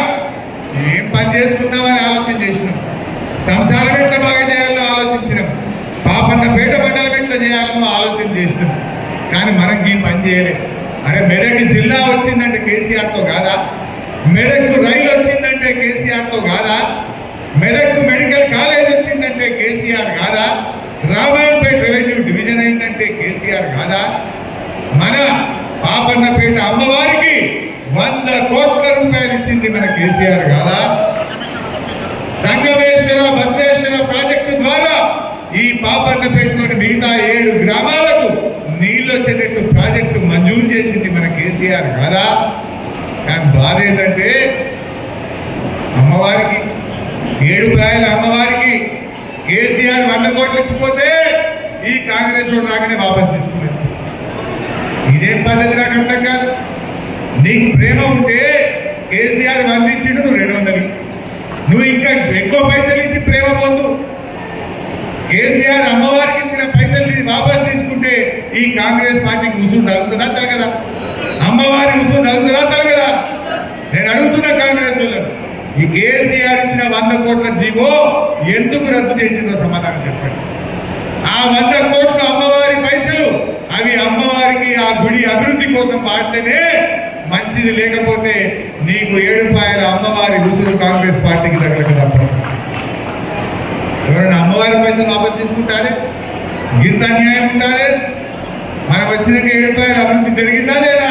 C: ఏం పని చేసుకుందామని ఆలోచన చేసినాం. సంసారం ఎట్లా బాగా చేయాలో ఆలోచించినాం. పాపన్నపేట మండలం ఎట్లా చేయాలనో ఆలోచన చేసినాం. కానీ మనకి ఈ పని చేయలేదు. అరే మెదక్ జిల్లా వచ్చిందంటే కేసీఆర్తో కాదా? మెదక్ రైలు వచ్చిందంటే కేసీఆర్తో కాదా? మెదక్ మెడికల్ కాలేజ్ వచ్చిందంటే కేసీఆర్ కాదా? రామాయణపేట రెవెన్యూ డివిజన్ అయిందంటే కేసీఆర్ కాదా? మన పాపన్నపేట అమ్మవారికి 100 కోట్ల రూపాయలు ఇచ్చింది మన కేసీఆర్ కాదా? సంగమేశ్వర బసవేశ్వర ప్రాజెక్టు ద్వారా ఈ పాపన్నపేటలోని మిగతా 7 గ్రామాలకు నీళ్లు వచ్చేటట్టు ప్రాజెక్టు మంజూరు చేసింది మన కేసీఆర్ కాదా? కానీ బాధ ఏంటంటే అమ్మవారికి 7 రూపాయల అమ్మవారికి కేసీఆర్ 100 కోట్లు ఇచ్చిపోతే ఈ కాంగ్రెస్ వాడు రాగానే వాపస్ తీసుకున్నారు. ఇదేం పద్ధతి నాకు అర్థం కాదు. నీకు ప్రేమ ఉంటే కేసీఆర్ 100 ఇచ్చిండు, నువ్వు 200. నువ్వు ఇంకా ఎక్కువ పైసలు ఇచ్చి ప్రేమ పొందు. కేసీఆర్ అమ్మవారికి ఇచ్చిన పైసలు వాపస్ తీసుకుంటే ఈ కాంగ్రెస్ పార్టీకి ఉసురు తగులుతుందా తగదా? అమ్మవారి ఉసురు తగులుతుందా తగదా? నేను అడుగుతున్నా కాంగ్రెస్ వాళ్ళను, ఈ కేసీఆర్ ఇచ్చిన 100 కోట్ల జీవో ఎందుకు రద్దు చేసిందో సమాధానం చెప్పండి. ఆ 100 కోట్ల అమ్మవారి పైసలు అవి అమ్మవారికి ఆ గుడి అభివృద్ధి కోసం వాడితేనే మంచిది, లేకపోతే నీకు 7 రూపాయల అమ్మవారి ఉసురు కాంగ్రెస్ పార్టీకి తగలక తప్పదు. ఎవరైనా అమ్మవారి పైసలు వాపస్ తీసుకుంటారే? గింత అన్యాయం ఉంటారే? మనకు వచ్చినాక 7 రూపాయల అభివృద్ధి జరిగిందా లేదా?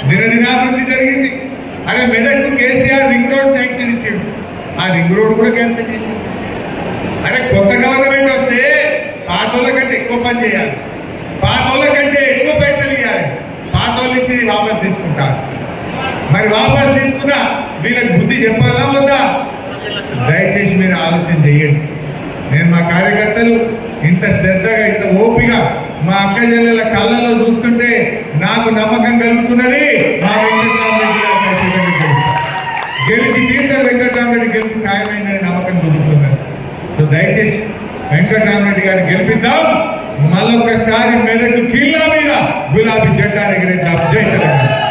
C: దినదినాభివృద్ధి జరిగింది. అరే మెదక్కు కేసీఆర్ రింగ్ రోడ్ శాంక్షన్ ఇచ్చిండు, ఆ రింగ్ రోడ్ కూడా క్యాన్సిల్ చేసిండు. అరే కొత్త గవర్నమెంట్ వస్తే పాతోళ్ళ కంటే ఎక్కువ పని చేయాలి, పాతోళ్ళ కంటే ఎక్కువ పైసలు ఇవ్వాలి. పాతోళ్ళు ఇచ్చి వాపస్ తీసుకుంటారు. మరి వాపస్ తీసుకున్నా వీళ్ళకి బుద్ధి చెప్పాలా వద్దా? దయచేసి మీరు ఆలోచన చేయండి. నేను మా కార్యకర్తలు ఇంత శ్రద్ధగా ఇంత ఓపిక మా అక్క చెల్లెల కళ్ళలో చూస్తుంటే నాకు నమ్మకం కలుగుతున్నది. మా వెంకటరామరెడ్డి గారు గెలిచి తీర్థం వెంకటరామరెడ్డి గెలుపు ఖాయమైందని నమ్మకం కుదురుతున్నది. సో దయచేసి వెంకటరామరెడ్డి గారిని గెలిపిద్దాం. మళ్ళొక్కసారి మెదక్ కిల్లా మీద గులాబీ జెండా ఎగిరేద్దాం. జై తెలంగాణ.